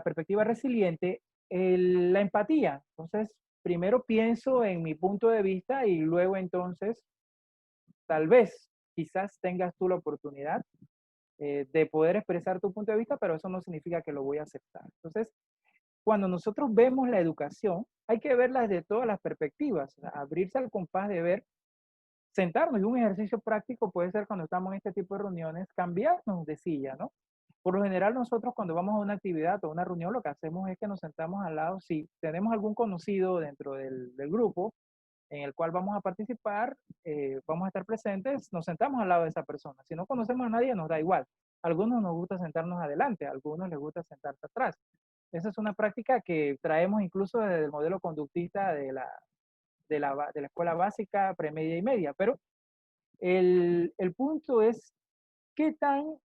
perspectiva resiliente la empatía. Entonces, primero pienso en mi punto de vista y luego entonces, tal vez, quizás tengas tú la oportunidad de poder expresar tu punto de vista, pero eso no significa que lo voy a aceptar. Entonces, cuando nosotros vemos la educación, hay que verla desde todas las perspectivas, abrirse al compás de ver, sentarnos, y un ejercicio práctico puede ser cuando estamos en este tipo de reuniones, cambiarnos de silla, ¿no? Por lo general nosotros cuando vamos a una actividad o una reunión lo que hacemos es que nos sentamos al lado, si tenemos algún conocido dentro del grupo en el cual vamos a participar, vamos a estar presentes, nos sentamos al lado de esa persona. Si no conocemos a nadie nos da igual. A algunos nos gusta sentarnos adelante, a algunos les gusta sentarse atrás. Esa es una práctica que traemos incluso desde el modelo conductista de la escuela básica, premedia y media, pero el punto es qué tan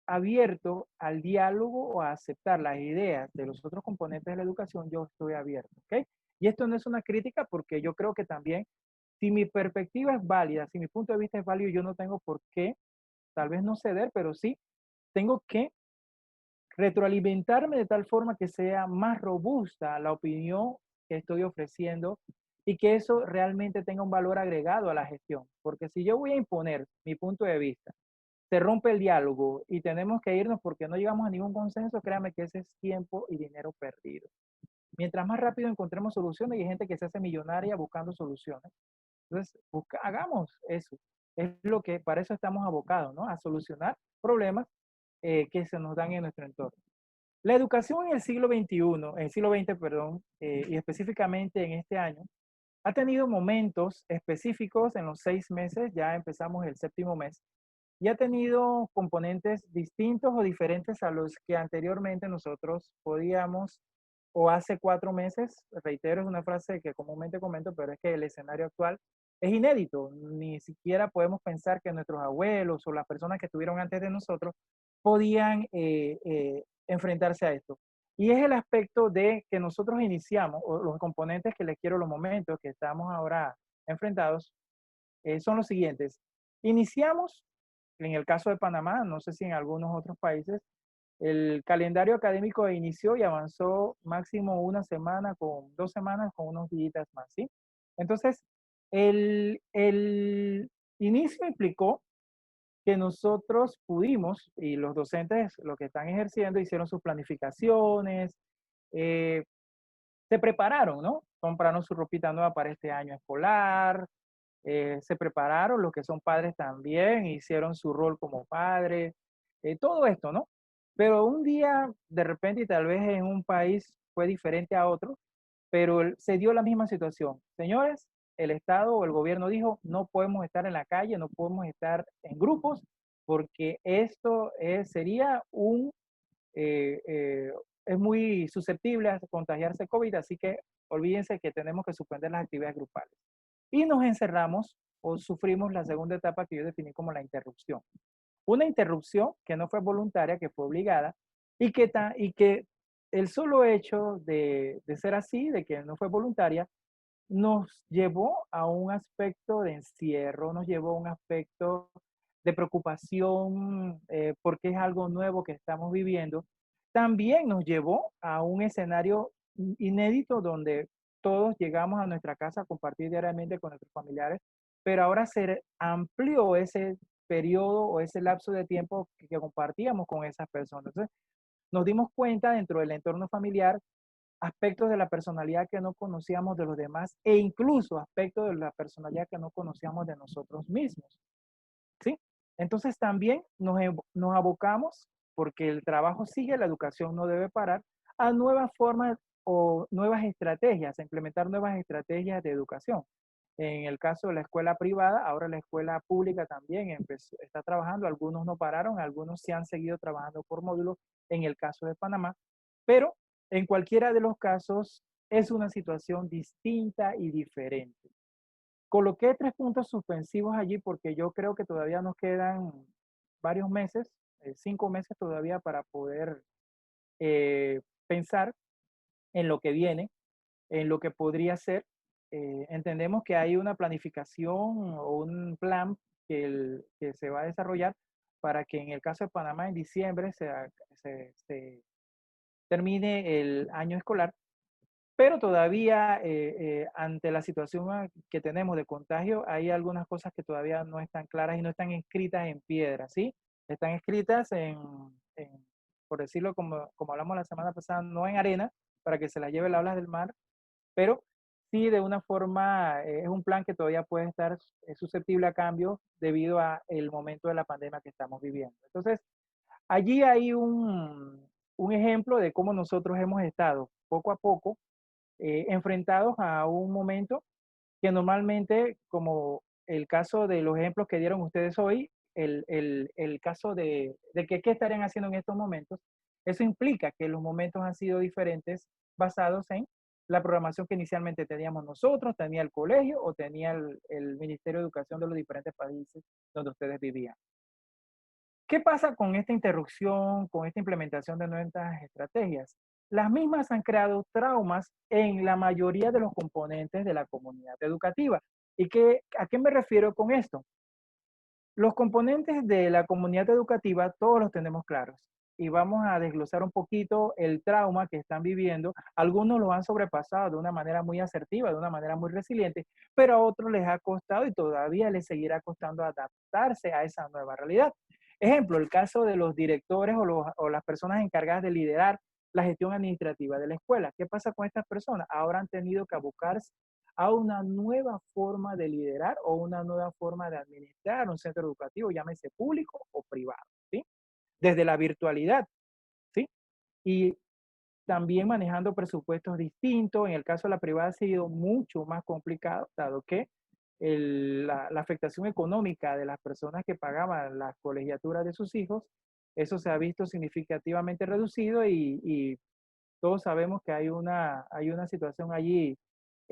abierto al diálogo o a aceptar las ideas de los otros componentes de la educación yo estoy abierto, ¿ok? Y esto no es una crítica porque yo creo que también, si mi perspectiva es válida, si mi punto de vista es válido, yo no tengo por qué, tal vez no ceder, pero sí tengo que retroalimentarme de tal forma que sea más robusta la opinión que estoy ofreciendo y que eso realmente tenga un valor agregado a la gestión. Porque si yo voy a imponer mi punto de vista, se rompe el diálogo y tenemos que irnos porque no llegamos a ningún consenso, créame que ese es tiempo y dinero perdido. Mientras más rápido encontremos soluciones, y hay gente que se hace millonaria buscando soluciones. Entonces, hagamos eso. Es lo que, para eso estamos abocados, ¿no? A solucionar problemas que se nos dan en nuestro entorno. La educación en el siglo XXI, en el siglo XX, perdón, y específicamente en este año, ha tenido momentos específicos en los 6 meses, ya empezamos el 7º mes, y ha tenido componentes distintos o diferentes a los que anteriormente nosotros podíamos, o hace 4 meses, reitero, es una frase que comúnmente comento, pero es que el escenario actual es inédito. Ni siquiera podemos pensar que nuestros abuelos o las personas que estuvieron antes de nosotros podían enfrentarse a esto. Y es el aspecto de que nosotros iniciamos, o los componentes que les quiero, los momentos que estamos ahora enfrentados, son los siguientes. Iniciamos, en el caso de Panamá, no sé si en algunos otros países, el calendario académico inició y avanzó máximo 1 semana, con 2 semanas, con unos días más, ¿sí? Entonces, el inicio implicó que nosotros pudimos, y los docentes, los que están ejerciendo, hicieron sus planificaciones, se prepararon, ¿no? Compraron su ropita nueva para este año escolar, se prepararon, los que son padres también, hicieron su rol como padre, todo esto, ¿no? Pero un día, de repente, y tal vez en un país fue diferente a otro, pero se dio la misma situación. Señores, el Estado o el gobierno dijo, no podemos estar en la calle, no podemos estar en grupos, porque esto sería es muy susceptible a contagiarse COVID, así que olvídense que tenemos que suspender las actividades grupales. Y nos encerramos o sufrimos la segunda etapa que yo definí como la interrupción. Una interrupción que no fue voluntaria, que fue obligada, y que el solo hecho de ser así, de que no fue voluntaria, nos llevó a un aspecto de encierro, nos llevó a un aspecto de preocupación porque es algo nuevo que estamos viviendo. También nos llevó a un escenario inédito donde todos llegamos a nuestra casa a compartir diariamente con nuestros familiares, pero ahora se amplió ese periodo o ese lapso de tiempo que compartíamos con esas personas. Entonces, nos dimos cuenta dentro del entorno familiar aspectos de la personalidad que no conocíamos de los demás e incluso aspectos de la personalidad que no conocíamos de nosotros mismos. ¿Sí? Entonces también nos abocamos, porque el trabajo sigue, la educación no debe parar, a nuevas formas o nuevas estrategias, a implementar nuevas estrategias de educación. En el caso de la escuela privada, ahora la escuela pública también está trabajando, algunos no pararon, algunos sí han seguido trabajando por módulos, en el caso de Panamá, pero en cualquiera de los casos es una situación distinta y diferente. Coloqué 3 puntos suspensivos allí porque yo creo que todavía nos quedan varios meses, 5 meses todavía para poder pensar en lo que viene, en lo que podría ser, entendemos que hay una planificación o un plan que se va a desarrollar para que en el caso de Panamá en diciembre se termine el año escolar, pero todavía ante la situación que tenemos de contagio, hay algunas cosas que todavía no están claras y no están escritas en piedra, ¿sí? Están escritas por decirlo como hablamos la semana pasada, no en arena, para que se las lleve las olas del mar, pero sí de una forma, es un plan que todavía puede estar susceptible a cambios debido a el momento de la pandemia que estamos viviendo. Entonces, allí hay un ejemplo de cómo nosotros hemos estado poco a poco enfrentados a un momento que normalmente, como el caso de los ejemplos que dieron ustedes hoy, el caso de que qué estarían haciendo en estos momentos, eso implica que los momentos han sido diferentes basados en la programación que inicialmente teníamos nosotros, tenía el colegio o tenía el Ministerio de Educación de los diferentes países donde ustedes vivían. ¿Qué pasa con esta interrupción, con esta implementación de nuevas estrategias? Las mismas han creado traumas en la mayoría de los componentes de la comunidad educativa. ¿Y a qué me refiero con esto? Los componentes de la comunidad educativa todos los tenemos claros y vamos a desglosar un poquito el trauma que están viviendo. Algunos lo han sobrepasado de una manera muy asertiva, de una manera muy resiliente, pero a otros les ha costado y todavía les seguirá costando adaptarse a esa nueva realidad. Ejemplo, el caso de los directores o las personas encargadas de liderar la gestión administrativa de la escuela. ¿Qué pasa con estas personas? Ahora han tenido que abocarse a una nueva forma de liderar o una nueva forma de administrar un centro educativo, llámese público o privado, ¿sí? Desde la virtualidad, ¿sí? Y también manejando presupuestos distintos. En el caso de la privada ha sido mucho más complicado, dado que la afectación económica de las personas que pagaban las colegiaturas de sus hijos, eso se ha visto significativamente reducido y todos sabemos que hay una situación allí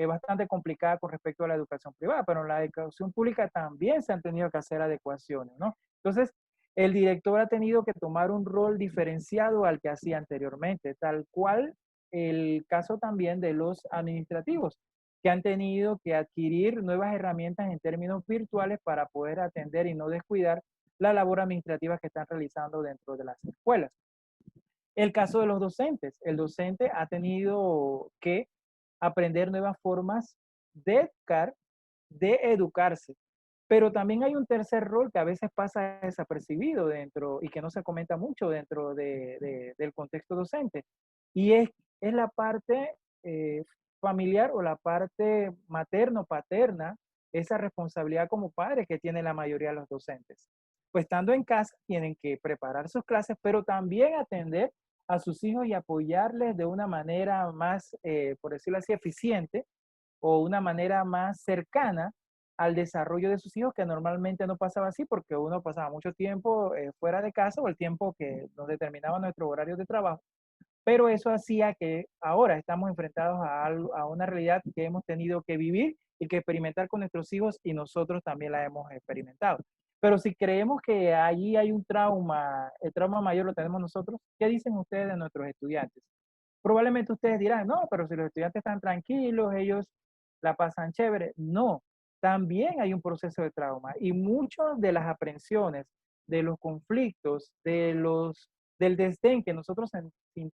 bastante complicada con respecto a la educación privada, pero en la educación pública también se han tenido que hacer adecuaciones, ¿no? Entonces, el director ha tenido que tomar un rol diferenciado al que hacía anteriormente, tal cual el caso también de los administrativos, que han tenido que adquirir nuevas herramientas en términos virtuales para poder atender y no descuidar la labor administrativa que están realizando dentro de las escuelas. El caso de los docentes. El docente ha tenido que aprender nuevas formas de educarse. Pero también hay un tercer rol que a veces pasa desapercibido dentro y que no se comenta mucho dentro del contexto docente. Y es la parte familiar o la parte materno-paterna, esa responsabilidad como padre que tiene la mayoría de los docentes. Pues estando en casa tienen que preparar sus clases, pero también atender a sus hijos y apoyarles de una manera más, por decirlo así, eficiente o una manera más cercana al desarrollo de sus hijos, que normalmente no pasaba así porque uno pasaba mucho tiempo fuera de casa o el tiempo que nos determinaba nuestro horario de trabajo. Pero eso hacía que ahora estamos enfrentados a una realidad que hemos tenido que vivir y que experimentar con nuestros hijos y nosotros también la hemos experimentado. Pero si creemos que allí hay un trauma, el trauma mayor lo tenemos nosotros, ¿qué dicen ustedes de nuestros estudiantes? Probablemente ustedes dirán, no, pero si los estudiantes están tranquilos, ellos la pasan chévere. No, también hay un proceso de trauma y muchas de las aprensiones, de los conflictos, del desdén que nosotros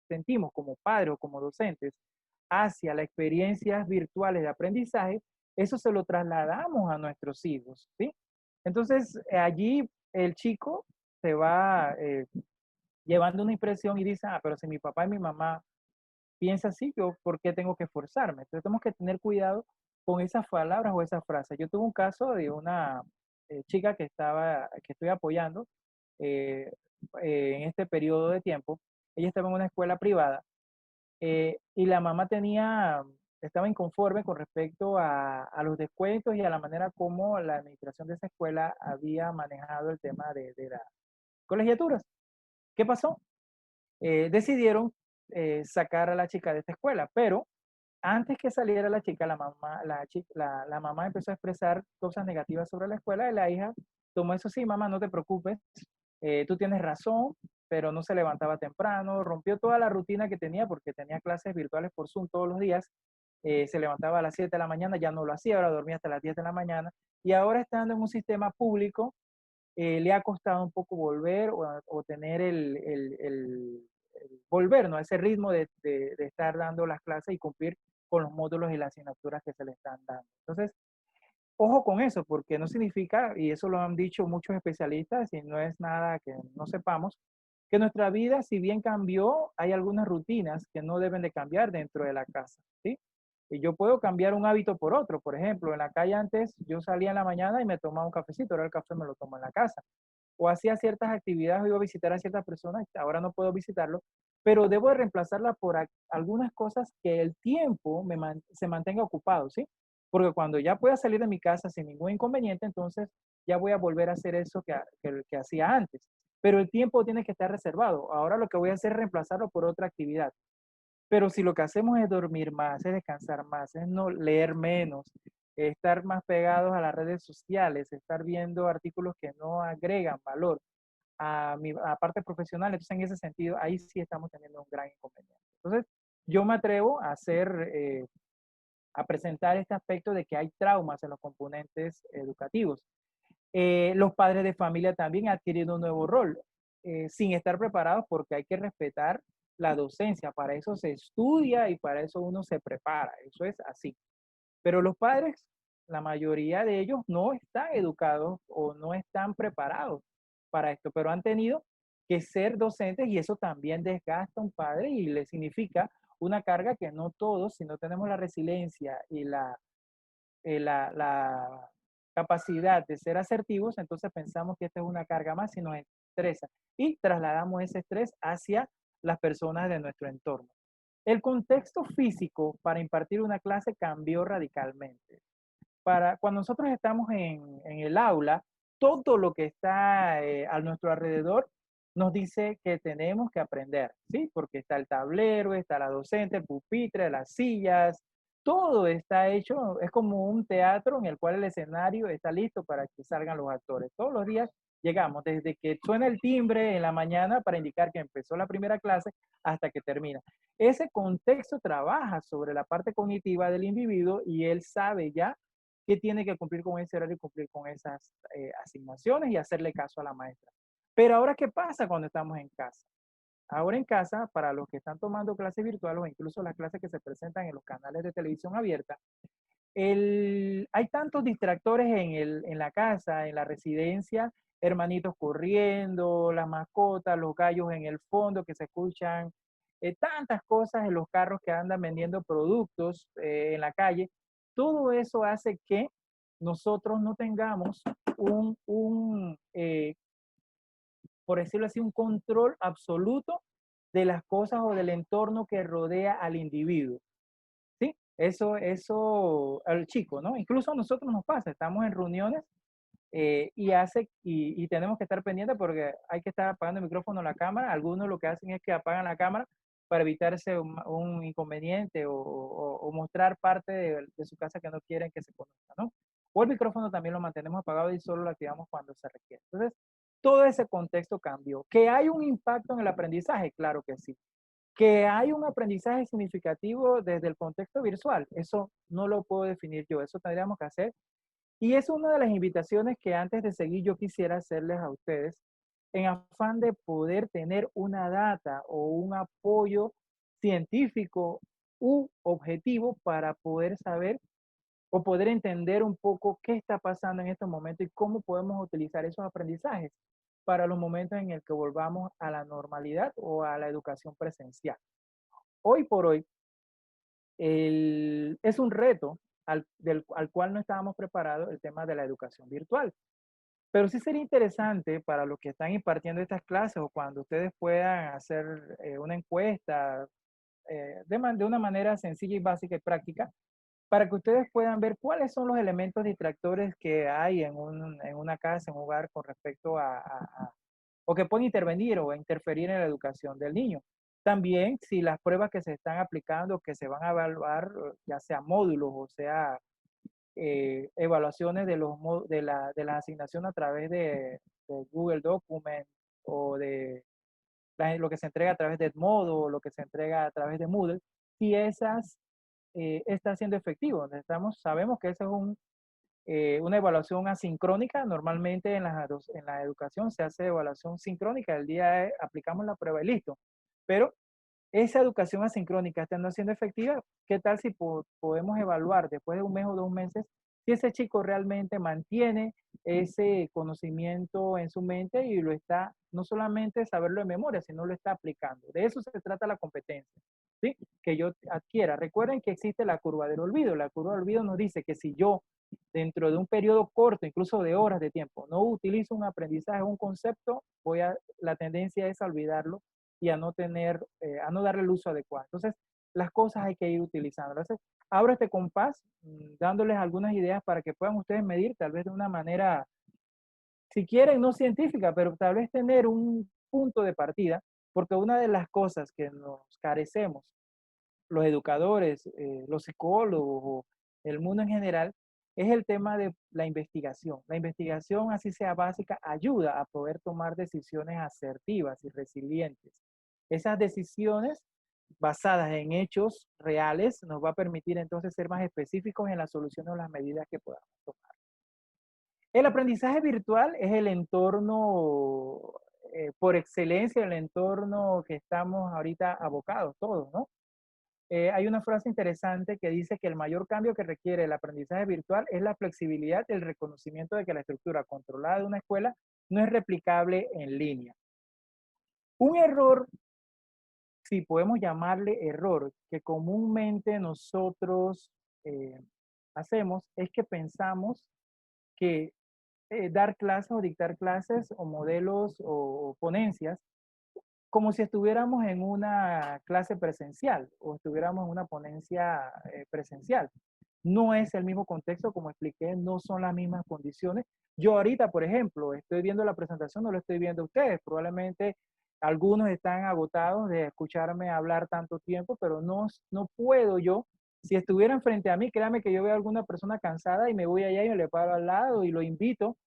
sentimos como padres o como docentes hacia las experiencias virtuales de aprendizaje, eso se lo trasladamos a nuestros hijos, ¿sí? Entonces, allí el chico se va llevando una impresión y dice, pero si mi papá y mi mamá piensan así, yo, ¿por qué tengo que esforzarme? Entonces, tenemos que tener cuidado con esas palabras o esas frases. Yo tuve un caso de una chica que estoy apoyando en este periodo de tiempo. Ella estaba en una escuela privada y la mamá estaba inconforme con respecto a los descuentos y a la manera como la administración de esa escuela había manejado el tema de las colegiaturas. ¿Qué pasó? Decidieron sacar a la chica de esta escuela, pero antes que saliera la chica, la mamá empezó a expresar cosas negativas sobre la escuela y la hija tomó eso: sí, mamá, no te preocupes, tú tienes razón, pero no se levantaba temprano, rompió toda la rutina que tenía porque tenía clases virtuales por Zoom todos los días se levantaba a las 7 de la mañana, ya no lo hacía, ahora dormía hasta las 10 de la mañana, y ahora estando en un sistema público, le ha costado un poco volver o tener volver, ¿no? Ese ritmo de estar dando las clases y cumplir con los módulos y las asignaturas que se le están dando. Entonces, ojo con eso, porque no significa, y eso lo han dicho muchos especialistas, y no es nada que no sepamos, que nuestra vida, si bien cambió, hay algunas rutinas que no deben de cambiar dentro de la casa, ¿sí? Y yo puedo cambiar un hábito por otro. Por ejemplo, en la calle antes yo salía en la mañana y me tomaba un cafecito, ahora el café me lo tomo en la casa. O hacía ciertas actividades, iba a visitar a ciertas personas, ahora no puedo visitarlo, pero debo de reemplazarla por algunas cosas que el tiempo se mantenga ocupado, ¿sí? Porque cuando ya pueda salir de mi casa sin ningún inconveniente, entonces ya voy a volver a hacer eso que hacía antes. Pero el tiempo tiene que estar reservado. Ahora lo que voy a hacer es reemplazarlo por otra actividad. Pero si lo que hacemos es dormir más, es descansar más, es no leer menos, estar más pegados a las redes sociales, estar viendo artículos que no agregan valor a mi parte profesional, entonces en ese sentido, ahí sí estamos teniendo un gran inconveniente. Entonces, yo me atrevo a a presentar este aspecto de que hay traumas en los componentes educativos. Los padres de familia también han adquirido un nuevo rol, sin estar preparados porque hay que respetar la docencia. Para eso se estudia y para eso uno se prepara. Eso es así. Pero los padres, la mayoría de ellos no están educados o no están preparados para esto, pero han tenido que ser docentes y eso también desgasta a un padre y le significa una carga que no todos, si no tenemos la resiliencia y la capacidad de ser asertivos, entonces pensamos que esta es una carga más y nos estresa y trasladamos ese estrés hacia las personas de nuestro entorno. El contexto físico para impartir una clase cambió radicalmente. Cuando nosotros estamos en el aula, todo lo que está a nuestro alrededor nos dice que tenemos que aprender, ¿sí? Porque está el tablero, está la docente, el pupitre, las sillas, todo está hecho, es como un teatro en el cual el escenario está listo para que salgan los actores. Todos los días llegamos, desde que suena el timbre en la mañana para indicar que empezó la primera clase hasta que termina. Ese contexto trabaja sobre la parte cognitiva del individuo y él sabe ya que tiene que cumplir con ese horario y cumplir con esas asignaciones y hacerle caso a la maestra. Pero ahora, ¿qué pasa cuando estamos en casa? Ahora en casa, para los que están tomando clases virtuales o incluso las clases que se presentan en los canales de televisión abierta, hay tantos distractores en la casa, en la residencia, hermanitos corriendo, las mascotas, los gallos en el fondo que se escuchan, tantas cosas en los carros que andan vendiendo productos en la calle. Todo eso hace que nosotros no tengamos por decirlo así, un control absoluto de las cosas o del entorno que rodea al individuo. ¿Sí? Eso al chico, ¿no? Incluso a nosotros nos pasa, estamos en reuniones y tenemos que estar pendientes porque hay que estar apagando el micrófono o la cámara. Algunos lo que hacen es que apagan la cámara para evitarse un inconveniente o mostrar parte de su casa que no quieren que se conozca, ¿no? O el micrófono también lo mantenemos apagado y solo lo activamos cuando se requiere. Entonces, todo ese contexto cambió. ¿Que hay un impacto en el aprendizaje? Claro que sí. ¿Que hay un aprendizaje significativo desde el contexto virtual? Eso no lo puedo definir yo, eso tendríamos que hacer. Y es una de las invitaciones que antes de seguir yo quisiera hacerles a ustedes en afán de poder tener una data o un apoyo científico u objetivo para poder saber o poder entender un poco qué está pasando en estos momentos y cómo podemos utilizar esos aprendizajes para los momentos en el que volvamos a la normalidad o a la educación presencial. Hoy por hoy, es un reto al cual no estábamos preparados el tema de la educación virtual. Pero sí sería interesante para los que están impartiendo estas clases o cuando ustedes puedan hacer una encuesta de una manera sencilla y básica y práctica, para que ustedes puedan ver cuáles son los elementos distractores que hay en una casa, en un hogar, con respecto o que pueden intervenir o interferir en la educación del niño. También si las pruebas que se están aplicando, que se van a evaluar, ya sea módulos o sea evaluaciones de la asignación a través de Google Document o de lo que se entrega a través de Edmodo o lo que se entrega a través de Moodle, si esas está siendo efectivo. Sabemos que eso es una evaluación asincrónica. Normalmente en la educación se hace evaluación sincrónica. El día aplicamos la prueba y listo. Pero esa educación asincrónica estando siendo efectiva, ¿qué tal si podemos evaluar después de un mes o 2 meses si ese chico realmente mantiene ese conocimiento en su mente y lo está, no solamente saberlo de memoria, sino lo está aplicando? De eso se trata la competencia, ¿sí? Que yo adquiera. Recuerden que existe la curva del olvido. La curva del olvido nos dice que si yo, dentro de un periodo corto, incluso de horas de tiempo, no utilizo un aprendizaje, un concepto, la tendencia es a olvidarlo y a no darle el uso adecuado. Entonces, las cosas hay que ir utilizando. Entonces, abro este compás, dándoles algunas ideas para que puedan ustedes medir, tal vez de una manera, si quieren, no científica, pero tal vez tener un punto de partida, porque una de las cosas que nos carecemos, los educadores, los psicólogos, el mundo en general, es el tema de la investigación. La investigación, así sea básica, ayuda a poder tomar decisiones asertivas y resilientes. Esas decisiones basadas en hechos reales nos va a permitir entonces ser más específicos en la solución o las medidas que podamos tomar. El aprendizaje virtual es el entorno por excelencia, el entorno que estamos ahorita abocados todos, ¿no? Hay una frase interesante que dice que el mayor cambio que requiere el aprendizaje virtual es la flexibilidad y el reconocimiento de que la estructura controlada de una escuela no es replicable en línea. Un error, si podemos llamarle error, que comúnmente nosotros hacemos, es que pensamos que dar clases o dictar clases o modelos o ponencias como si estuviéramos en una clase presencial o estuviéramos en una ponencia presencial. No es el mismo contexto, como expliqué, no son las mismas condiciones. Yo ahorita, por ejemplo, estoy viendo la presentación, no lo estoy viendo ustedes. Probablemente algunos están agotados de escucharme hablar tanto tiempo, pero no puedo yo. Si estuvieran frente a mí, créanme que yo veo a alguna persona cansada y me voy allá y me le paro al lado y lo invito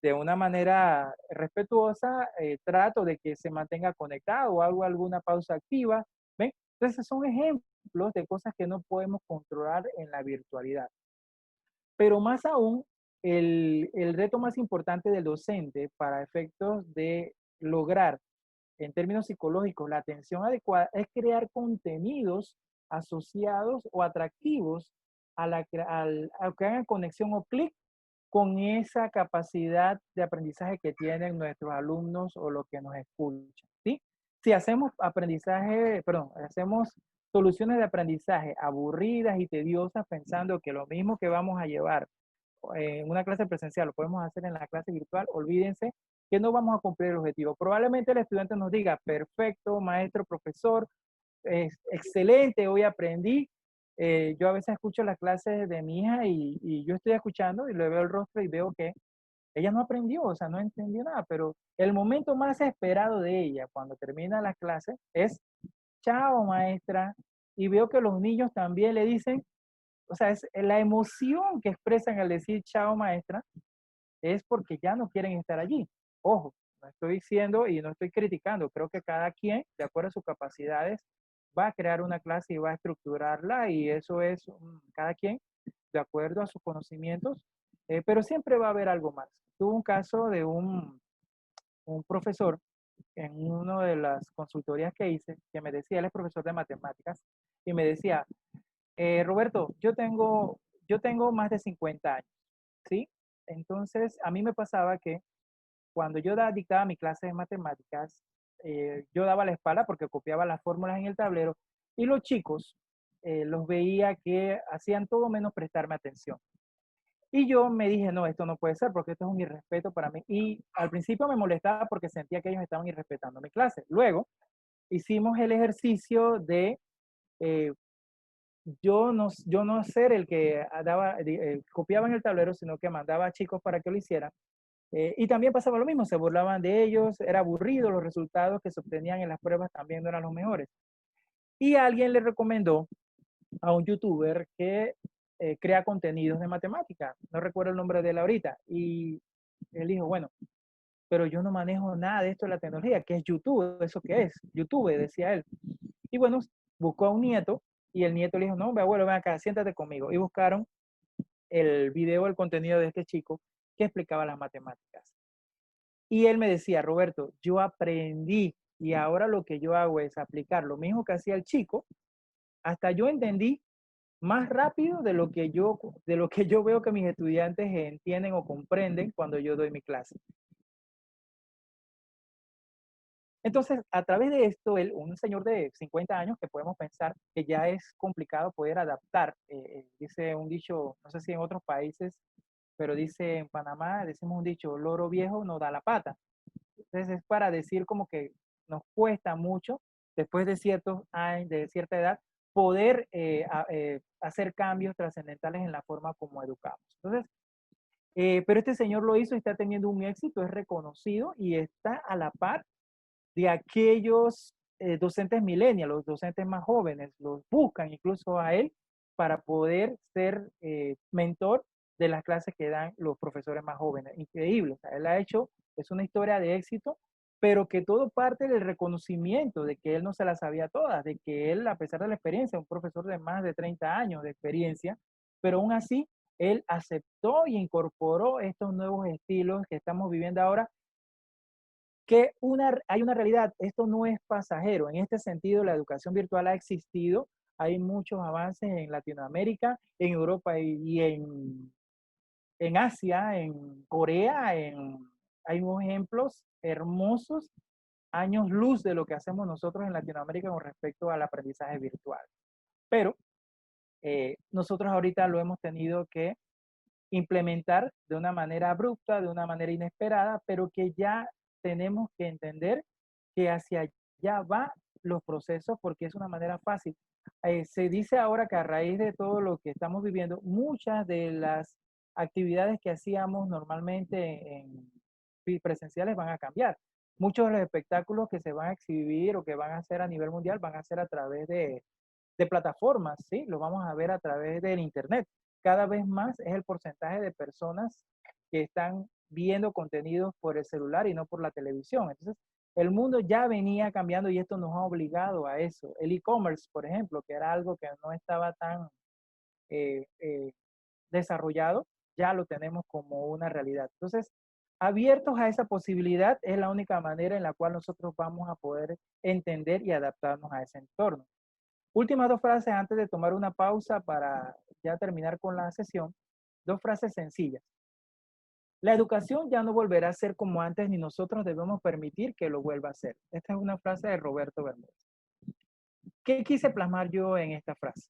de una manera respetuosa, trato de que se mantenga conectado o hago alguna pausa activa. ¿Ven? Entonces son ejemplos de cosas que no podemos controlar en la virtualidad. Pero más aún, el reto más importante del docente para efectos de lograr, en términos psicológicos, la atención adecuada es crear contenidos asociados o atractivos a que hagan conexión o clic con esa capacidad de aprendizaje que tienen nuestros alumnos o los que nos escuchan, ¿sí? Si hacemos hacemos soluciones de aprendizaje aburridas y tediosas pensando que lo mismo que vamos a llevar en una clase presencial lo podemos hacer en la clase virtual, olvídense que no vamos a cumplir el objetivo. Probablemente el estudiante nos diga, perfecto, maestro, profesor, excelente, hoy aprendí. Yo a veces escucho las clases de mi hija y yo estoy escuchando y le veo el rostro y veo que ella no aprendió, o sea, no entendió nada, pero el momento más esperado de ella cuando termina la clase es, chao maestra, y veo que los niños también le dicen, o sea, es la emoción que expresan al decir chao maestra, es porque ya no quieren estar allí. Ojo, no estoy diciendo y no estoy criticando, creo que cada quien, de acuerdo a sus capacidades, va a crear una clase y va a estructurarla y eso es cada quien de acuerdo a sus conocimientos, pero siempre va a haber algo más. Tuve un caso de un profesor en una de las consultorías que hice, que me decía, él es profesor de matemáticas, y me decía, Roberto, yo tengo más de 50 años, ¿sí? Entonces, a mí me pasaba que cuando yo dictaba mi clase de matemáticas, yo daba la espalda porque copiaba las fórmulas en el tablero y los chicos los veía que hacían todo menos prestarme atención. Y yo me dije, no, esto no puede ser porque esto es un irrespeto para mí. Y al principio me molestaba porque sentía que ellos estaban irrespetando mi clase. Luego hicimos el ejercicio de yo no ser el que copiaba en el tablero, sino que mandaba a chicos para que lo hicieran. Y también pasaba lo mismo, se burlaban de ellos, era aburrido, los resultados que se obtenían en las pruebas también no eran los mejores. Y alguien le recomendó a un youtuber que crea contenidos de matemática, no recuerdo el nombre de él ahorita, y él dijo, bueno, pero yo no manejo nada de esto de la tecnología, ¿qué es YouTube? ¿Eso qué es? YouTube, decía él. Y bueno, buscó a un nieto Y el nieto le dijo, no, abuelo, ven acá, siéntate conmigo. Y buscaron el video, el contenido de este chico que explicaba las matemáticas. Y él me decía, Roberto, yo aprendí y ahora lo que yo hago es aplicar lo mismo que hacía el chico, hasta yo entendí más rápido de lo que yo veo que mis estudiantes entienden o comprenden cuando yo doy mi clase. Entonces, a través de esto, él, un señor de 50 años que podemos pensar que ya es complicado poder adaptar, dice un dicho, no sé si en otros países, pero dice en Panamá, decimos un dicho, loro viejo no da la pata. Entonces es para decir como que nos cuesta mucho, después de ciertos años, de cierta edad, poder hacer cambios trascendentales en la forma como educamos. Entonces, pero este señor lo hizo y está teniendo un éxito, es reconocido y está a la par de aquellos docentes millennials, los docentes más jóvenes, los buscan incluso a él para poder ser mentor de las clases que dan los profesores más jóvenes. Increíble, o sea, él ha hecho, es una historia de éxito, pero que todo parte del reconocimiento de que él no se las sabía todas, de que él, a pesar de la experiencia, un profesor de más de 30 años de experiencia, pero aún así, él aceptó y incorporó estos nuevos estilos que estamos viviendo ahora, que hay una realidad, esto no es pasajero. En este sentido, la educación virtual ha existido, hay muchos avances en Latinoamérica, en Europa y en Asia, en Corea, hay unos ejemplos hermosos, años luz de lo que hacemos nosotros en Latinoamérica con respecto al aprendizaje virtual. Pero nosotros ahorita lo hemos tenido que implementar de una manera abrupta, de una manera inesperada, pero que ya tenemos que entender que hacia allá van los procesos porque es una manera fácil. Se dice ahora que a raíz de todo lo que estamos viviendo, muchas de las actividades que hacíamos normalmente en presenciales van a cambiar. Muchos de los espectáculos que se van a exhibir o que van a hacer a nivel mundial van a ser a través de plataformas, ¿sí? Lo vamos a ver a través del Internet. Cada vez más es el porcentaje de personas que están viendo contenidos por el celular y no por la televisión. Entonces, el mundo ya venía cambiando y esto nos ha obligado a eso. El e-commerce, por ejemplo, que era algo que no estaba tan desarrollado, ya lo tenemos como una realidad. Entonces, abiertos a esa posibilidad es la única manera en la cual nosotros vamos a poder entender y adaptarnos a ese entorno. Últimas dos frases antes de tomar una pausa para ya terminar con la sesión. Dos frases sencillas. La educación ya no volverá a ser como antes ni nosotros debemos permitir que lo vuelva a ser. Esta es una frase de Roberto Bermúdez. ¿Qué quise plasmar yo en esta frase?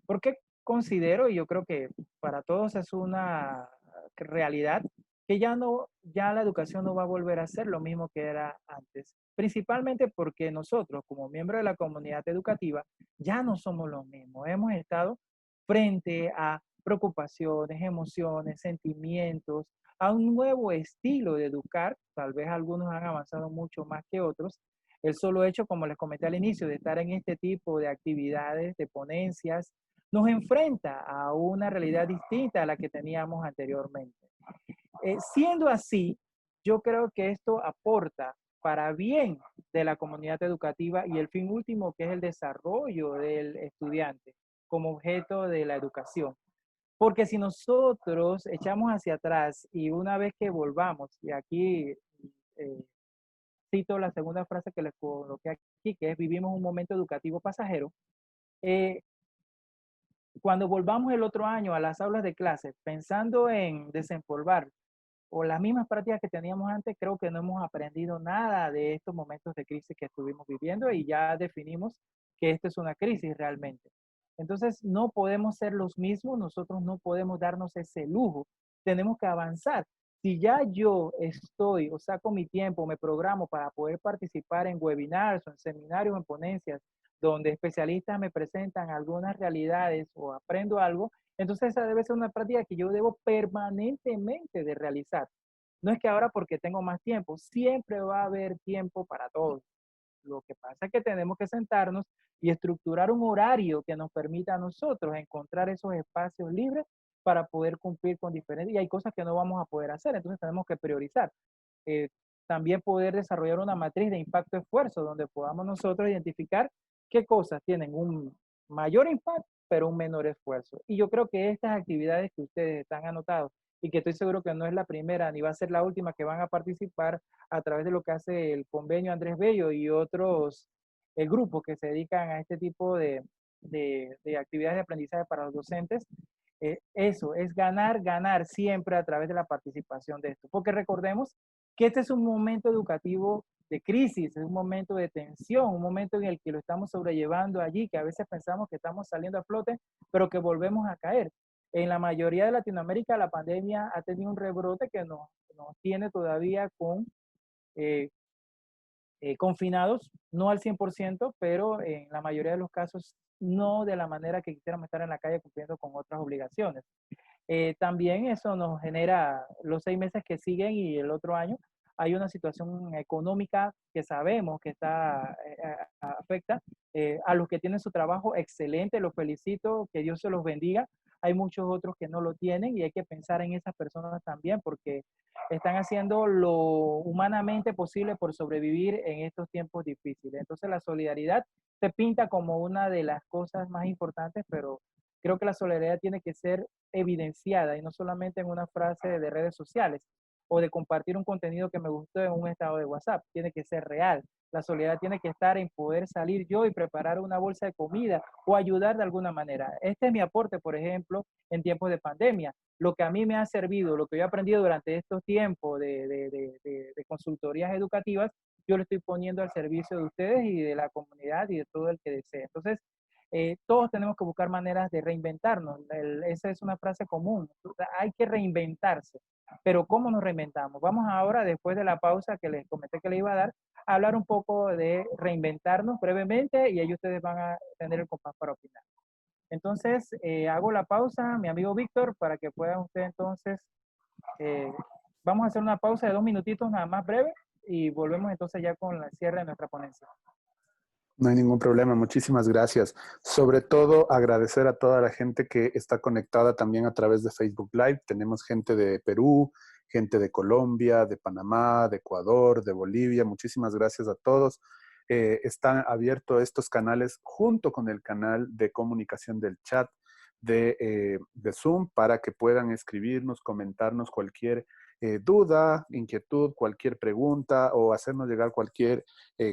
Porque considero, y yo creo que para todos es una realidad, que ya la educación no va a volver a ser lo mismo que era antes. Principalmente porque nosotros, como miembros de la comunidad educativa, ya no somos los mismos. Hemos estado frente a preocupaciones, emociones, sentimientos, a un nuevo estilo de educar. Tal vez algunos han avanzado mucho más que otros. El solo hecho, como les comenté al inicio, de estar en este tipo de actividades, de ponencias, nos enfrenta a una realidad distinta a la que teníamos anteriormente. Siendo así, yo creo que esto aporta para bien de la comunidad educativa y el fin último, que es el desarrollo del estudiante como objeto de la educación. Porque si nosotros echamos hacia atrás y una vez que volvamos, y aquí cito la segunda frase que les coloqué aquí, que es vivimos un momento educativo pasajero, cuando volvamos el otro año a las aulas de clase pensando en desempolvar o las mismas prácticas que teníamos antes, creo que no hemos aprendido nada de estos momentos de crisis que estuvimos viviendo y ya definimos que esto es una crisis realmente. Entonces, no podemos ser los mismos, nosotros no podemos darnos ese lujo, tenemos que avanzar. Si ya yo estoy o saco mi tiempo, me programo para poder participar en webinars o en seminarios, en ponencias, donde especialistas me presentan algunas realidades o aprendo algo, entonces esa debe ser una práctica que yo debo permanentemente de realizar. No es que ahora porque tengo más tiempo, siempre va a haber tiempo para todo. Lo que pasa es que tenemos que sentarnos y estructurar un horario que nos permita a nosotros encontrar esos espacios libres para poder cumplir con diferentes, y hay cosas que no vamos a poder hacer, entonces tenemos que priorizar. También poder desarrollar una matriz de impacto-esfuerzo donde podamos nosotros identificar qué cosas tienen un mayor impacto, pero un menor esfuerzo. Y yo creo que estas actividades que ustedes están anotados y que estoy seguro que no es la primera ni va a ser la última que van a participar a través de lo que hace el convenio Andrés Bello y otros grupos que se dedican a este tipo de actividades de aprendizaje para los docentes, eso es ganar, ganar siempre a través de la participación de esto. Porque recordemos que este es un momento educativo de crisis, es un momento de tensión, un momento en el que lo estamos sobrellevando allí, que a veces pensamos que estamos saliendo a flote, pero que volvemos a caer. En la mayoría de Latinoamérica la pandemia ha tenido un rebrote que nos tiene todavía eh, confinados, no al 100%, pero en la mayoría de los casos no de la manera que quisiéramos estar en la calle cumpliendo con otras obligaciones. También eso nos genera los 6 meses que siguen y el otro año. Hay una situación económica que sabemos que afecta a los que tienen su trabajo excelente, los felicito, que Dios se los bendiga. Hay muchos otros que no lo tienen y hay que pensar en esas personas también porque están haciendo lo humanamente posible por sobrevivir en estos tiempos difíciles. Entonces la solidaridad se pinta como una de las cosas más importantes, pero creo que la solidaridad tiene que ser evidenciada y no solamente en una frase de redes sociales o de compartir un contenido que me gustó en un estado de WhatsApp. Tiene que ser real. La solidaridad tiene que estar en poder salir yo y preparar una bolsa de comida o ayudar de alguna manera. Este es mi aporte, por ejemplo, en tiempos de pandemia. Lo que a mí me ha servido, lo que yo he aprendido durante estos tiempos de consultorías educativas, yo lo estoy poniendo al servicio de ustedes y de la comunidad y de todo el que desee. Entonces, todos tenemos que buscar maneras de reinventarnos. Esa es una frase común. Hay que reinventarse. Pero ¿cómo nos reinventamos? Vamos ahora, después de la pausa que les comenté que le iba a dar, a hablar un poco de reinventarnos brevemente y ahí ustedes van a tener el compás para opinar. Entonces, hago la pausa, mi amigo Víctor, para que puedan ustedes entonces, vamos a hacer una pausa de 2 minutitos nada más breve y volvemos entonces ya con el cierre de nuestra ponencia. No hay ningún problema, muchísimas gracias. Sobre todo agradecer a toda la gente que está conectada también a través de Facebook Live. Tenemos gente de Perú, gente de Colombia, de Panamá, de Ecuador, de Bolivia. Muchísimas gracias a todos. Están abiertos estos canales junto con el canal de comunicación del chat de Zoom para que puedan escribirnos, comentarnos cualquier duda, inquietud, cualquier pregunta o hacernos llegar cualquier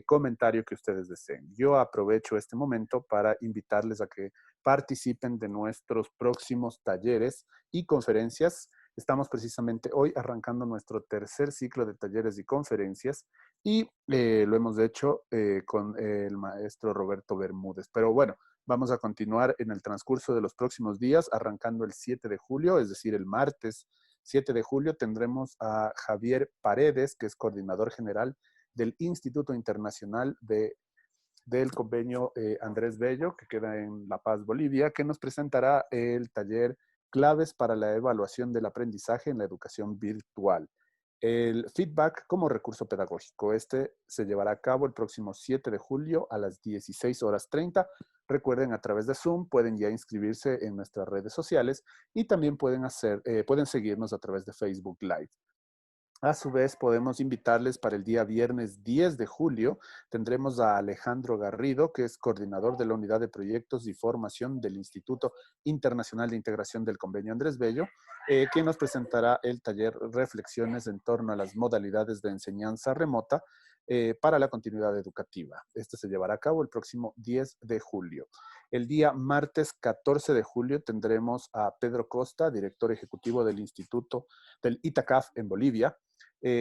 comentario que ustedes deseen. Yo aprovecho este momento para invitarles a que participen de nuestros próximos talleres y conferencias. Estamos precisamente hoy arrancando nuestro tercer ciclo de talleres y conferencias y lo hemos hecho con el maestro Roberto Bermúdez. Pero bueno, vamos a continuar en el transcurso de los próximos días, arrancando el 7 de julio, es decir, el martes 7 de julio, tendremos a Javier Paredes, que es coordinador general del Instituto Internacional del Convenio Andrés Bello, que queda en La Paz, Bolivia, que nos presentará el taller Claves para la Evaluación del Aprendizaje en la Educación Virtual. El feedback como recurso pedagógico. Este se llevará a cabo el próximo 7 de julio a las 16:30. Recuerden, a través de Zoom pueden ya inscribirse en nuestras redes sociales y también pueden seguirnos a través de Facebook Live. A su vez, podemos invitarles para el día viernes 10 de julio. Tendremos a Alejandro Garrido, que es coordinador de la Unidad de Proyectos y Formación del Instituto Internacional de Integración del Convenio Andrés Bello, quien nos presentará el taller Reflexiones en torno a las modalidades de enseñanza remota para la continuidad educativa. Este se llevará a cabo el próximo 10 de julio. El día martes 14 de julio tendremos a Pedro Costa, director ejecutivo del Instituto del ITACAF en Bolivia,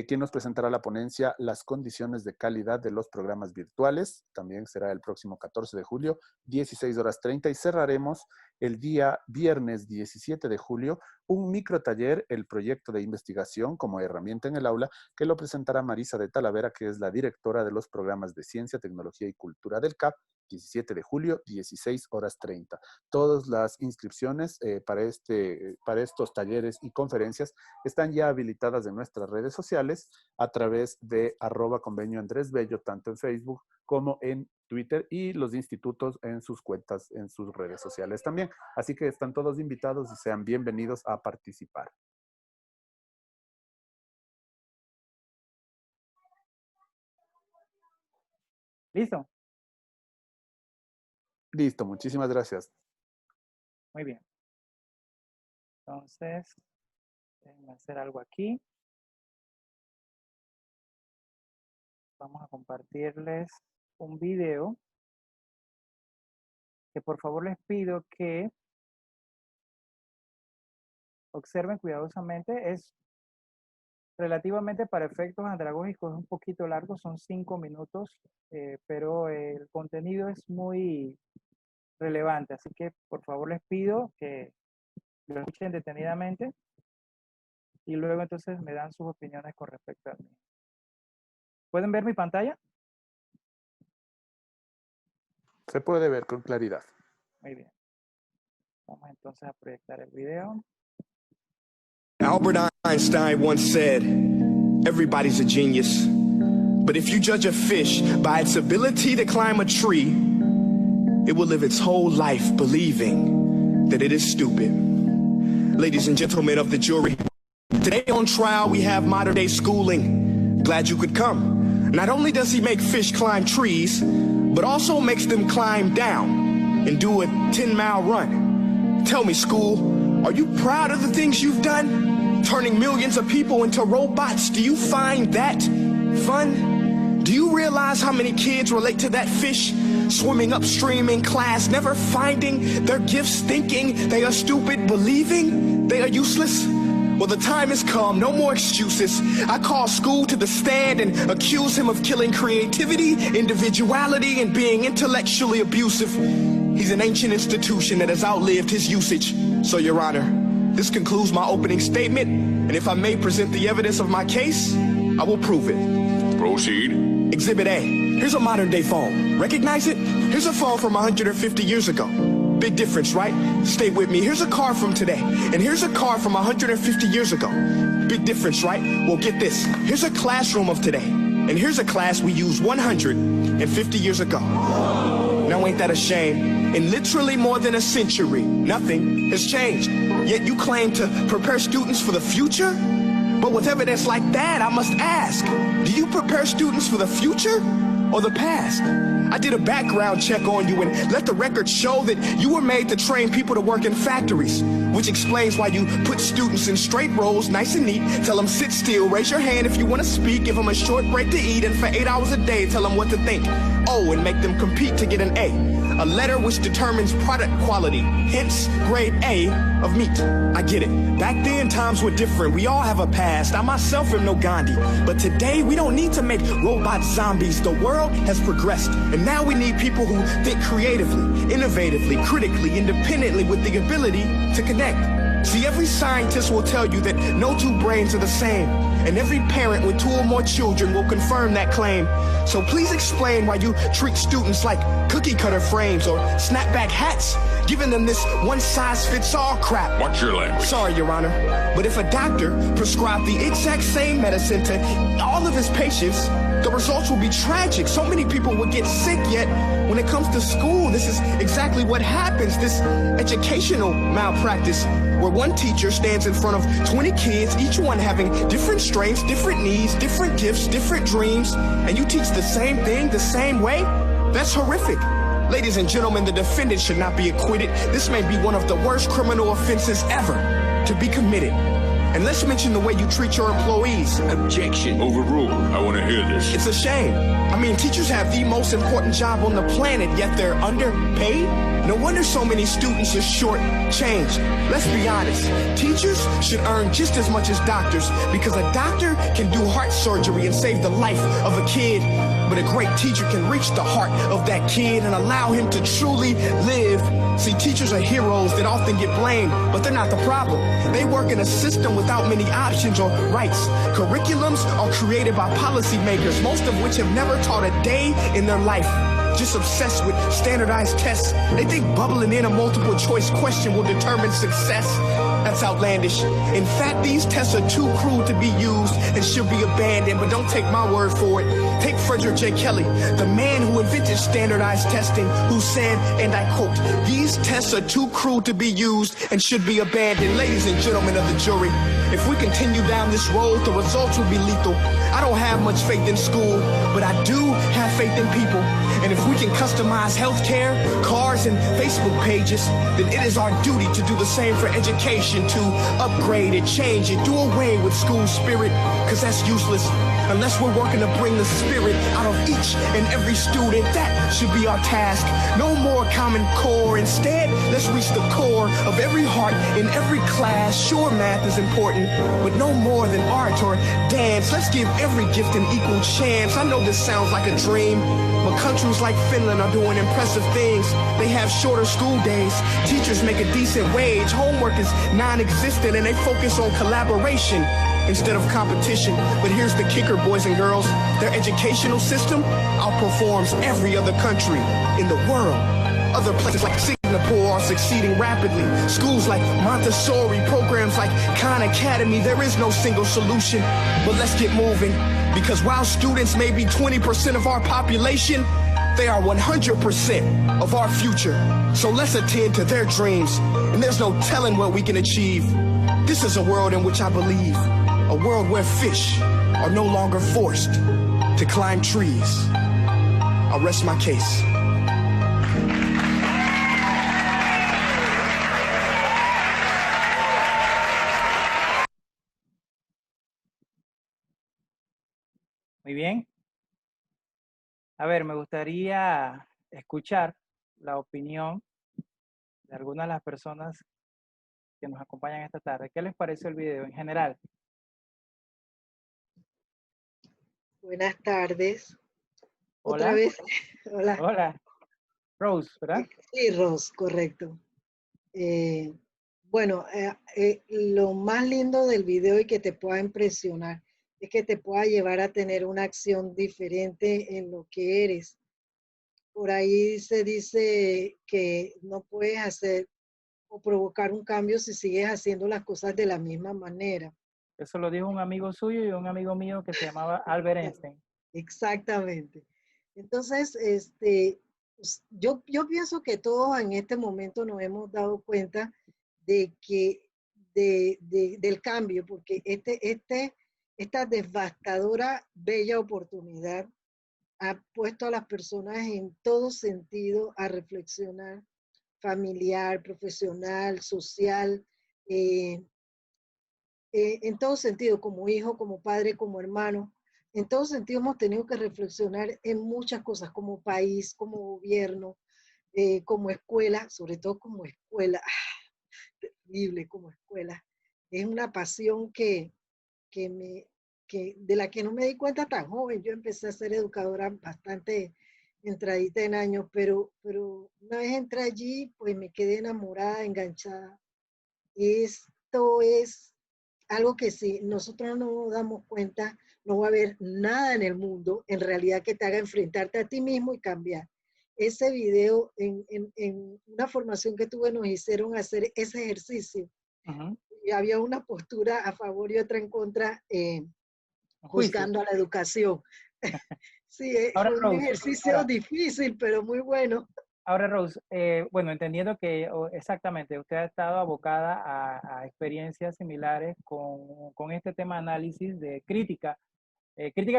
quien nos presentará la ponencia Las condiciones de calidad de los programas virtuales. También será el próximo 14 de julio, 16:30. Y cerraremos el día viernes 17 de julio un microtaller, el proyecto de investigación como herramienta en el aula, que lo presentará Marisa de Talavera, que es la directora de los programas de Ciencia, Tecnología y Cultura del CAP, 17 de julio, 16:30. Todas las inscripciones para estos talleres y conferencias están ya habilitadas en nuestras redes sociales a través de @convenio Andrés Bello, tanto en Facebook como en Twitter, y los institutos en sus cuentas, en sus redes sociales también. Así que están todos invitados y sean bienvenidos a participar. ¿Listo? Listo, muchísimas gracias. Muy bien. Entonces, déjenme hacer algo aquí. Vamos a compartirles un video que por favor les pido que observen cuidadosamente. Es relativamente para efectos andragógicos, es un poquito largo, son 5 minutos, pero el contenido es muy relevante, así que por favor les pido que lo escuchen detenidamente y luego entonces me dan sus opiniones con respecto a mí. ¿Pueden ver mi pantalla? Se puede ver con claridad. Muy bien. Vamos entonces a proyectar el video. Albert Einstein once said, everybody's a genius, but if you judge a fish by its ability to climb a tree, it will live its whole life believing that it is stupid. Ladies and gentlemen of the jury, today on trial we have modern day schooling. Glad you could come. Not only does he make fish climb trees, but also makes them climb down and do a 10-mile run. Tell me, school, are you proud of the things you've done? Turning millions of people into robots, do you find that fun? Do you realize how many kids relate to that fish? Swimming upstream in class, never finding their gifts, thinking they are stupid, believing they are useless? Well, the time has come, no more excuses. I call school to the stand and accuse him of killing creativity, individuality, and being intellectually abusive. He's an ancient institution that has outlived his usage. So, Your Honor, this concludes my opening statement, and if I may present the evidence of my case, I will prove it. Proceed. Exhibit A. Here's a modern-day phone. Recognize it? Here's a phone from 150 years ago. Big difference, right? Stay with me. Here's a car from today, and here's a car from 150 years ago. Big difference, right? Well, get this. Here's a classroom of today, and here's a class we used 150 years ago. Now, ain't that a shame? In literally more than a century, nothing has changed. Yet you claim to prepare students for the future? But with evidence like that, I must ask, do you prepare students for the future or the past? I did a background check on you and let the record show that you were made to train people to work in factories, which explains why you put students in straight rows, nice and neat, tell them sit still, raise your hand if you want to speak, give them a short break to eat, and for 8 hours a day, tell them what to think. Oh, and make them compete to get an A letter which determines product quality, hence grade A of meat. I get it. Back then, times were different. We all have a past. I myself am no Gandhi. But today, we don't need to make robot zombies. The world has progressed. And now we need people who think creatively, innovatively, critically, independently, with the ability to connect. See, every scientist will tell you that no two brains are the same. And every parent with 2 or more children will confirm that claim. So please explain why you treat students like cookie cutter frames or snapback hats, giving them this one-size-fits-all crap. Watch your language. Sorry, Your Honor, but if a doctor prescribed the exact same medicine to all of his patients, the results will be tragic. So many people will get sick, yet when it comes to school, this is exactly what happens. This educational malpractice, where one teacher stands in front of 20 kids, each one having different strengths, different needs, different gifts, different dreams, and you teach the same thing the same way? That's horrific. Ladies and gentlemen, the defendant should not be acquitted. This may be one of the worst criminal offenses ever to be committed. And let's mention the way you treat your employees. Objection. Overruled. I want to hear this. It's a shame. I mean, teachers have the most important job on the planet, yet they're underpaid? No wonder so many students are short-changed. Let's be honest. Teachers should earn just as much as doctors, because a doctor can do heart surgery and save the life of a kid. But a great teacher can reach the heart of that kid and allow him to truly live. See, teachers are heroes that often get blamed, but they're not the problem. They work in a system without many options or rights. Curriculums are created by policymakers, most of which have never taught a day in their life. Just obsessed with standardized tests. They think bubbling in a multiple choice question will determine success. That's outlandish. In fact, these tests are too cruel to be used and should be abandoned, but don't take my word for it. Take Frederick J. Kelly, the man who invented standardized testing, who said, and I quote, "These tests are too cruel to be used and should be abandoned." Ladies and gentlemen of the jury, if we continue down this road, the results will be lethal. I don't have much faith in school, but I do have faith in people. And if we can customize healthcare, cars, and Facebook pages, then it is our duty to do the same for education, to upgrade it, change it, do away with school spirit, because that's useless unless we're working to bring the spirit out of each and every student. That should be our task. No more Common Core. Instead, let's reach the core of every heart in every class. Sure, math is important, but no more than art or dance. Let's give every gift an equal chance. I know this sounds like a dream, but countries like Finland are doing impressive things. They have shorter school days, teachers make a decent wage, homework is non-existent, and they focus on collaboration instead of competition. But here's the kicker, boys and girls. Their educational system outperforms every other country in the world. Other places like Singapore are succeeding rapidly. Schools like Montessori, programs like Khan Academy, there is no single solution. But let's get moving, because while students may be 20% of our population, they are 100% of our future. So let's attend to their dreams, and there's no telling what we can achieve. This is a world in which I believe, a world where fish are no longer forced to climb trees. I'll rest my case. Muy bien. A ver, me gustaría escuchar la opinión de algunas de las personas que nos acompañan esta tarde. ¿Qué les pareció el video en general? Buenas tardes. Hola. Otra vez. Hola. Hola. Rose, ¿verdad? Sí, Rose, correcto. Bueno, lo más lindo del video y que te pueda impresionar es que te pueda llevar a tener una acción diferente en lo que eres. Por ahí se dice que no puedes hacer o provocar un cambio si sigues haciendo las cosas de la misma manera. Eso lo dijo un amigo suyo y un amigo mío que se llamaba Albert Einstein. Exactamente. Entonces, pues, yo pienso que todos en este momento nos hemos dado cuenta de que del cambio, porque esta devastadora, bella oportunidad ha puesto a las personas en todo sentido a reflexionar, familiar, profesional, social, en todo sentido, como hijo, como padre, como hermano. En todo sentido hemos tenido que reflexionar en muchas cosas, como país, como gobierno, como escuela, sobre todo como escuela. Terrible como escuela. Es una pasión de la que no me di cuenta tan joven. Yo empecé a ser educadora bastante entradita en años, pero una vez entré allí, pues me quedé enamorada, enganchada. Esto es algo que si nosotros no nos damos cuenta, no va a haber nada en el mundo, en realidad, que te haga enfrentarte a ti mismo y cambiar. Ese video, en una formación que tuve, nos hicieron hacer ese ejercicio. Y había una postura a favor y otra en contra, juzgando a la educación. Sí, Ahora, fue un Rose, ejercicio difícil, pero muy bueno. Ahora, Rose, bueno, entendiendo que exactamente usted ha estado abocada a experiencias similares con este tema de análisis de crítica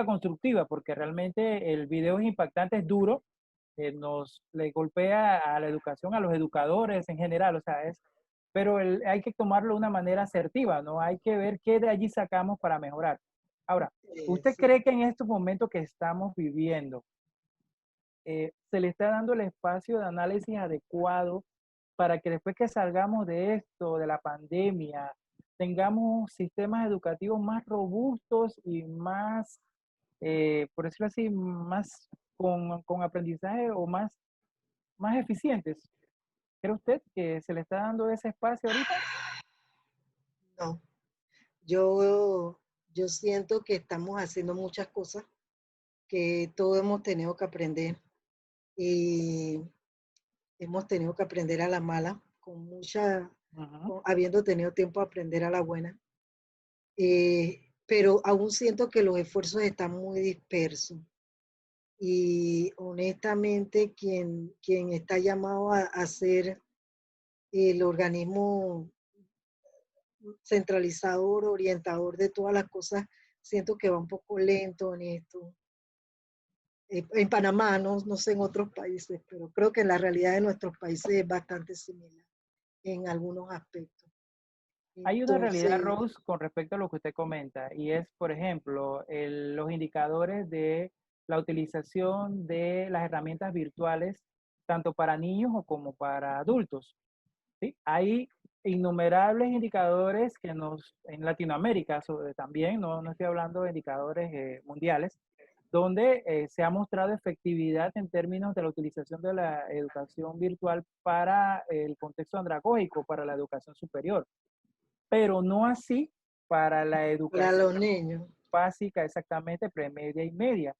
constructiva, porque realmente el video es impactante, es duro, le golpea a la educación, a los educadores en general, o sea, pero hay que tomarlo de una manera asertiva, ¿no? Hay que ver qué de allí sacamos para mejorar. Ahora, ¿usted cree que en estos momentos que estamos viviendo, se le está dando el espacio de análisis adecuado para que después que salgamos de esto, de la pandemia, tengamos sistemas educativos más robustos y más, por decirlo así, más con aprendizaje o más eficientes? ¿Cree usted que se le está dando ese espacio ahorita? No, yo siento que estamos haciendo muchas cosas, que todos hemos tenido que aprender y hemos tenido que aprender a la mala, habiendo tenido tiempo a aprender a la buena. Pero aún siento que los esfuerzos están muy dispersos. Y honestamente, quien está llamado a ser el organismo centralizador, orientador de todas las cosas, siento que va un poco lento en esto. En Panamá, no sé en otros países, pero creo que la realidad de nuestros países es bastante similar en algunos aspectos. Hay una realidad, Entonces, Rose, con respecto a lo que usted comenta, y es, por ejemplo, los indicadores de la utilización de las herramientas virtuales, tanto para niños o como para adultos. ¿Sí? Hay innumerables indicadores que en Latinoamérica también, no estoy hablando de indicadores mundiales, donde se ha mostrado efectividad en términos de la utilización de la educación virtual para el contexto andragógico, para la educación superior, pero no así para la para educación los niños. básica, exactamente premedia y media.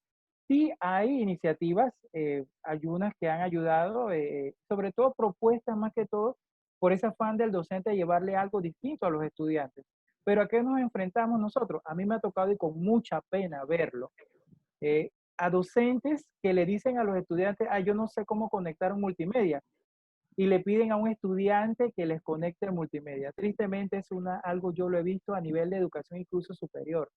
Sí hay iniciativas, algunas que han ayudado, sobre todo propuestas más que todo, por ese afán del docente de llevarle algo distinto a los estudiantes. Pero ¿a qué nos enfrentamos nosotros? A mí me ha tocado y con mucha pena verlo. A docentes que le dicen a los estudiantes, yo no sé cómo conectar un multimedia, y le piden a un estudiante que les conecte el multimedia. Tristemente es algo yo lo he visto a nivel de educación incluso superior.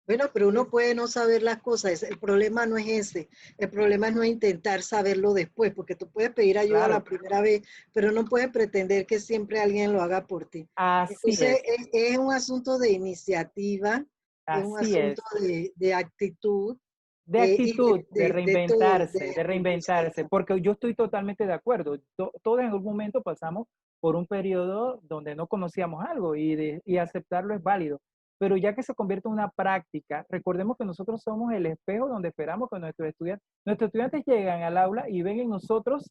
Bueno, pero uno puede no saber las cosas. El problema no es ese. El problema es no intentar saberlo después, porque tú puedes pedir ayuda Claro. la primera vez, pero no puedes pretender que siempre alguien lo haga por ti. Así Entonces, es. es un asunto de iniciativa, es un Así asunto es. de actitud. De Y actitud, de todo, reinventarse, porque yo estoy totalmente de acuerdo. Todos en algún momento pasamos por un periodo donde no conocíamos algo y aceptarlo es válido. Pero ya que se convierte en una práctica, recordemos que nosotros somos el espejo donde esperamos que nuestros estudiantes llegan al aula y ven en nosotros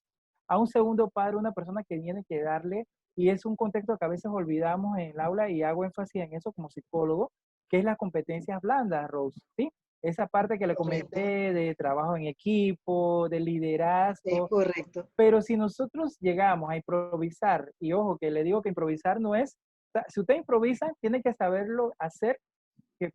a un segundo padre, una persona que tiene que darle, y es un contexto que a veces olvidamos en el aula y hago énfasis en eso como psicólogo, que es las competencias blandas, Rose, ¿sí? Esa parte que le comenté de trabajo en equipo, de liderazgo. Es correcto. Pero si nosotros llegamos a improvisar, y ojo que le digo que improvisar no es, si usted improvisa, tiene que saberlo hacer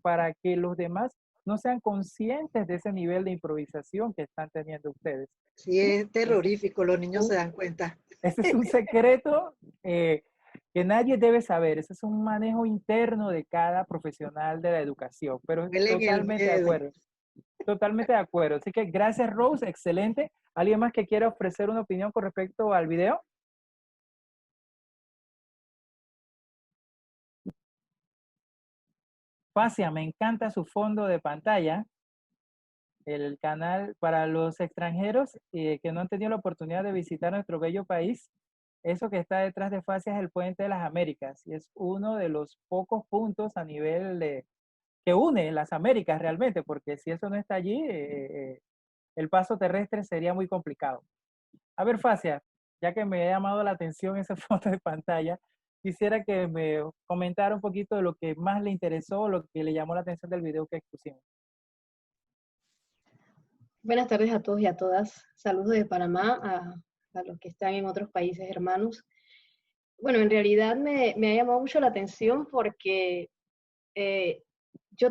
para que los demás no sean conscientes de ese nivel de improvisación que están teniendo ustedes. Sí, es terrorífico, los niños se dan cuenta. Ese es un secreto que nadie debe saber. Ese es un manejo interno de cada profesional de la educación, pero totalmente de acuerdo. Totalmente de acuerdo. Así que gracias, Rose, excelente. ¿Alguien más que quiera ofrecer una opinión con respecto al video? Facia, me encanta su fondo de pantalla. El canal para los extranjeros que no han tenido la oportunidad de visitar nuestro bello país. Eso que está detrás de Facia es el Puente de las Américas y es uno de los pocos puntos a nivel que une las Américas realmente, porque si eso no está allí, el paso terrestre sería muy complicado. A ver, Facia, ya que me ha llamado la atención esa foto de pantalla, quisiera que me comentara un poquito de lo que más le interesó, lo que le llamó la atención del video que expusimos. Buenas tardes a todos y a todas. Saludos de Panamá a los que están en otros países hermanos. Bueno, en realidad me ha llamado mucho la atención porque yo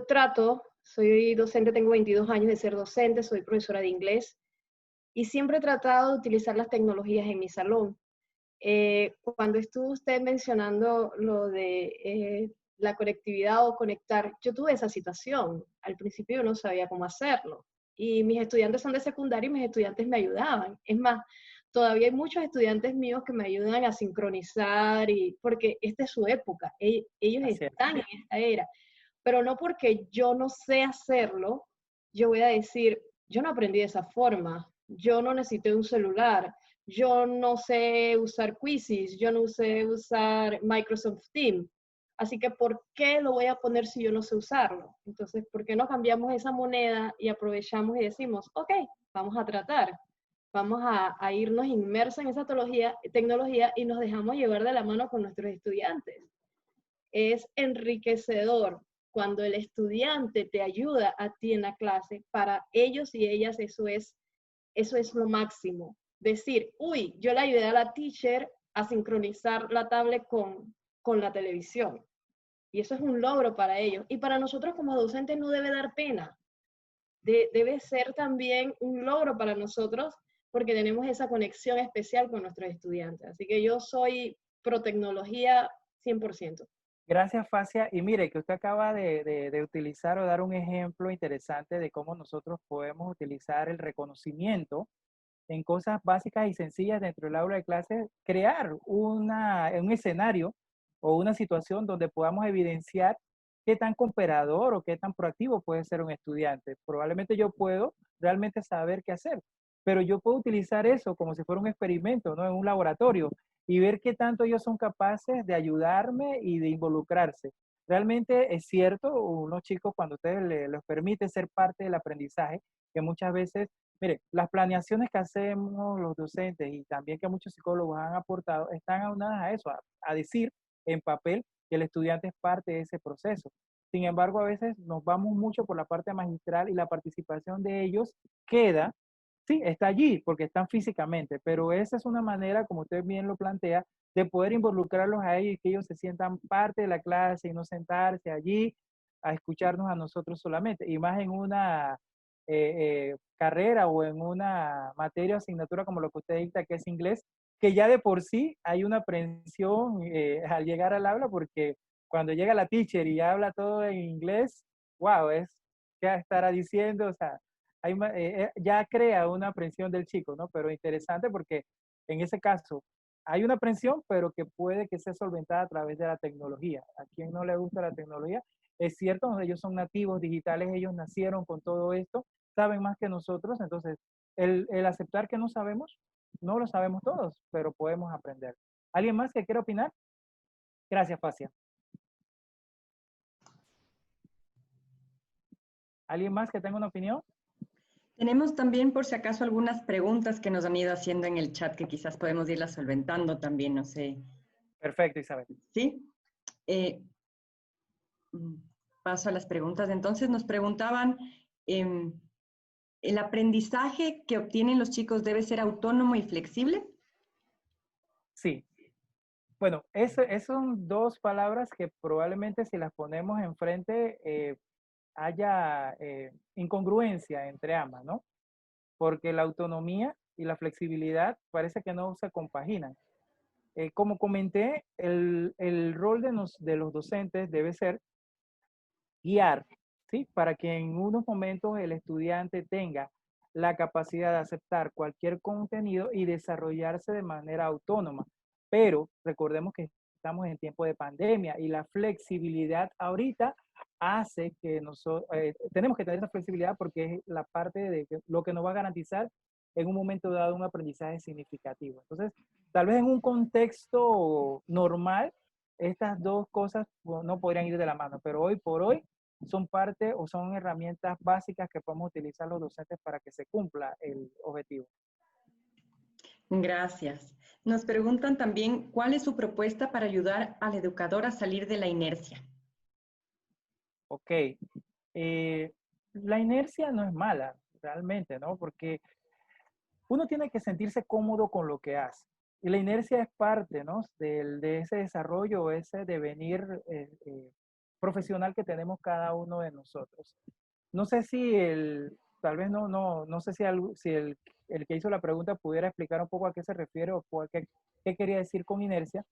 soy docente, tengo 22 años de ser docente, soy profesora de inglés y siempre he tratado de utilizar las tecnologías en mi salón. Cuando estuvo usted mencionando lo de la conectividad o conectar, yo tuve esa situación. Al principio yo no sabía cómo hacerlo. Y mis estudiantes son de secundaria y mis estudiantes me ayudaban. Es más, todavía hay muchos estudiantes míos que me ayudan a sincronizar, porque esta es su época. Ellos están en esta era. Pero no porque yo no sé hacerlo, yo voy a decir, yo no aprendí de esa forma, yo no necesité un celular, yo no sé usar Quizzes, yo no sé usar Microsoft Teams. Así que, ¿por qué lo voy a poner si yo no sé usarlo? Entonces, ¿por qué no cambiamos esa moneda y aprovechamos y decimos, ok, vamos a tratar, vamos a irnos inmersos en esa tecnología y nos dejamos llevar de la mano con nuestros estudiantes? Es enriquecedor cuando el estudiante te ayuda a ti en la clase. Para ellos y ellas eso es lo máximo. Decir, uy, yo le ayudé a la teacher a sincronizar la tablet con la televisión. Y eso es un logro para ellos. Y para nosotros como docentes no debe dar pena. Debe ser también un logro para nosotros porque tenemos esa conexión especial con nuestros estudiantes. Así que yo soy pro tecnología 100%. Gracias, Facia. Y mire, que usted acaba de utilizar o dar un ejemplo interesante de cómo nosotros podemos utilizar el reconocimiento en cosas básicas y sencillas dentro del aula de clases, crear un escenario o una situación donde podamos evidenciar qué tan cooperador o qué tan proactivo puede ser un estudiante. Probablemente yo puedo realmente saber qué hacer, pero yo puedo utilizar eso como si fuera un experimento, ¿no? En un laboratorio y ver qué tanto ellos son capaces de ayudarme y de involucrarse. Realmente es cierto, unos chicos cuando ustedes les permite ser parte del aprendizaje, que muchas veces, mire, las planeaciones que hacemos los docentes y también que muchos psicólogos han aportado, están aunadas a eso, a decir en papel que el estudiante es parte de ese proceso. Sin embargo, a veces nos vamos mucho por la parte magistral y la participación de ellos queda, sí, está allí porque están físicamente, pero esa es una manera, como usted bien lo plantea, de poder involucrarlos a ellos y que ellos se sientan parte de la clase y no sentarse allí a escucharnos a nosotros solamente, y más en una carrera o en una materia o asignatura como lo que usted dicta, que es inglés, que ya de por sí hay una aprensión al llegar al aula, porque cuando llega la teacher y habla todo en inglés, wow, es qué estará diciendo, o sea, ya crea una aprensión del chico, ¿no? Pero interesante porque en ese caso hay una aprensión, pero que puede que sea solventada a través de la tecnología. A quien no le gusta la tecnología, es cierto, ellos son nativos digitales, ellos nacieron con todo esto, saben más que nosotros, entonces el aceptar que no sabemos, no lo sabemos todos, pero podemos aprender. ¿Alguien más que quiera opinar? Gracias, Facia. ¿Alguien más que tenga una opinión? Tenemos también, por si acaso, algunas preguntas que nos han ido haciendo en el chat que quizás podemos irlas solventando también, no sé. Perfecto, Isabel. ¿Sí? Paso a las preguntas. Entonces nos preguntaban, ¿el aprendizaje que obtienen los chicos debe ser autónomo y flexible? Sí. Bueno, esas son dos palabras que probablemente si las ponemos enfrente haya incongruencia entre ambas, ¿no? Porque la autonomía y la flexibilidad parece que no se compaginan. Como comenté, el rol de los docentes debe ser guiar, ¿sí? Para que en unos momentos el estudiante tenga la capacidad de aceptar cualquier contenido y desarrollarse de manera autónoma. Pero recordemos que estamos en tiempo de pandemia y la flexibilidad ahorita hace que nosotros tenemos que tener esa flexibilidad porque es la parte de lo que nos va a garantizar en un momento dado un aprendizaje significativo. Entonces, tal vez en un contexto normal, estas dos cosas no podrían ir de la mano, pero hoy por hoy son parte o son herramientas básicas que podemos utilizar los docentes para que se cumpla el objetivo. Gracias. Nos preguntan también, ¿cuál es su propuesta para ayudar al educador a salir de la inercia? Ok. La inercia no es mala, realmente, ¿no? Porque uno tiene que sentirse cómodo con lo que hace. Y la inercia es parte, ¿no? De ese desarrollo, ese devenir profesional que tenemos cada uno de nosotros. No sé si tal vez no sé si el que hizo la pregunta pudiera explicar un poco a qué se refiere o qué quería decir con inercia,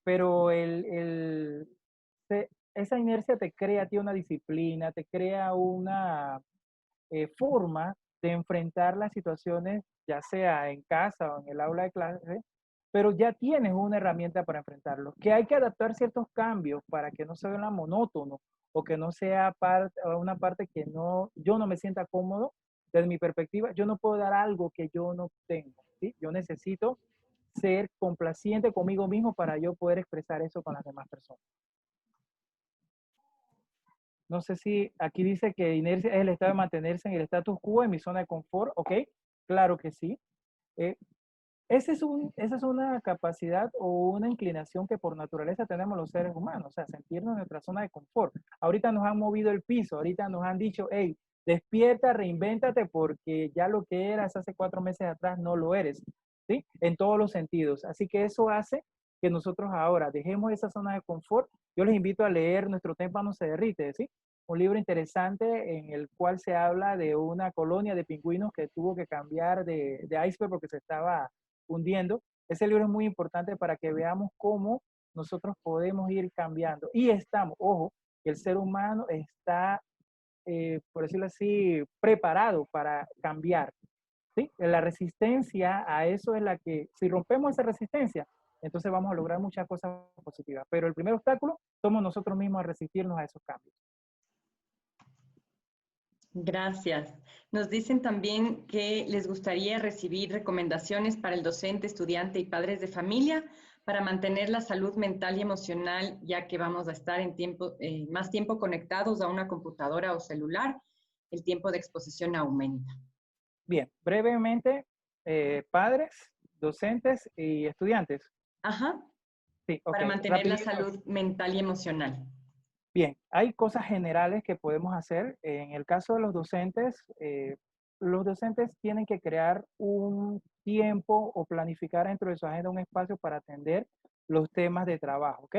pero esa inercia te crea a ti una disciplina, te crea una forma de enfrentar las situaciones, ya sea en casa o en el aula de clase, pero ya tienes una herramienta para enfrentarlo. Que hay que adaptar ciertos cambios para que no se vea monótono o que no sea una parte que yo no me sienta cómodo. Desde mi perspectiva, yo no puedo dar algo que yo no tengo, ¿sí? Yo necesito ser complaciente conmigo mismo para yo poder expresar eso con las demás personas. No sé si aquí dice que inercia es el estado de mantenerse en el status quo, en mi zona de confort. Ok, claro que sí. Esa es una capacidad o una inclinación que por naturaleza tenemos los seres humanos, o sea, sentirnos en nuestra zona de confort. Ahorita nos han movido el piso, ahorita nos han dicho, hey, despierta, reinvéntate porque ya lo que eras hace 4 meses atrás no lo eres, ¿sí? En todos los sentidos. Así que eso hace que nosotros ahora dejemos esa zona de confort. Yo les invito a leer Nuestro témpano se derrite, ¿sí? Un libro interesante en el cual se habla de una colonia de pingüinos que tuvo que cambiar de iceberg porque se estaba hundiendo. Ese libro es muy importante para que veamos cómo nosotros podemos ir cambiando. Y estamos, ojo, el ser humano está, por decirlo así, preparado para cambiar. ¿Sí? La resistencia a eso es la que, si rompemos esa resistencia, entonces vamos a lograr muchas cosas positivas. Pero el primer obstáculo somos nosotros mismos a resistirnos a esos cambios. Gracias. Nos dicen también que les gustaría recibir recomendaciones para el docente, estudiante y padres de familia para mantener la salud mental y emocional, ya que vamos a estar en más tiempo conectados a una computadora o celular, el tiempo de exposición aumenta. Bien, brevemente, padres, docentes y estudiantes. Ajá. Sí, okay. Para mantener la salud mental y emocional. Bien, hay cosas generales que podemos hacer. En el caso de los docentes tienen que crear un tiempo o planificar dentro de su agenda un espacio para atender los temas de trabajo, ¿ok?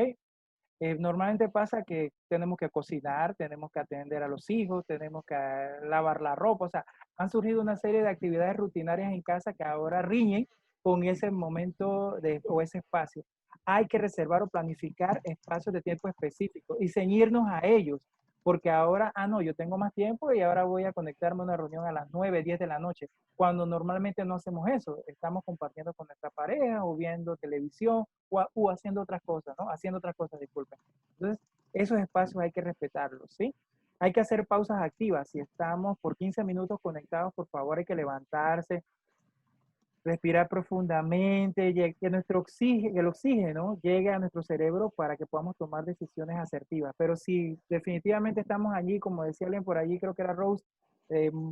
Normalmente pasa que tenemos que cocinar, tenemos que atender a los hijos, tenemos que lavar la ropa, o sea, han surgido una serie de actividades rutinarias en casa que ahora riñen con ese momento o ese espacio. Hay que reservar o planificar espacios de tiempo específicos y ceñirnos a ellos, porque ahora, no, yo tengo más tiempo y ahora voy a conectarme a una reunión a las 9, 10 de la noche, cuando normalmente no hacemos eso, estamos compartiendo con nuestra pareja o viendo televisión o haciendo otras cosas, ¿no? Haciendo otras cosas, disculpen. Entonces, esos espacios hay que respetarlos, ¿sí? Hay que hacer pausas activas. Si estamos por 15 minutos conectados, por favor hay que levantarse, respirar profundamente, que el oxígeno llegue a nuestro cerebro para que podamos tomar decisiones asertivas. Pero si definitivamente estamos allí, como decía alguien por allí, creo que era Rose,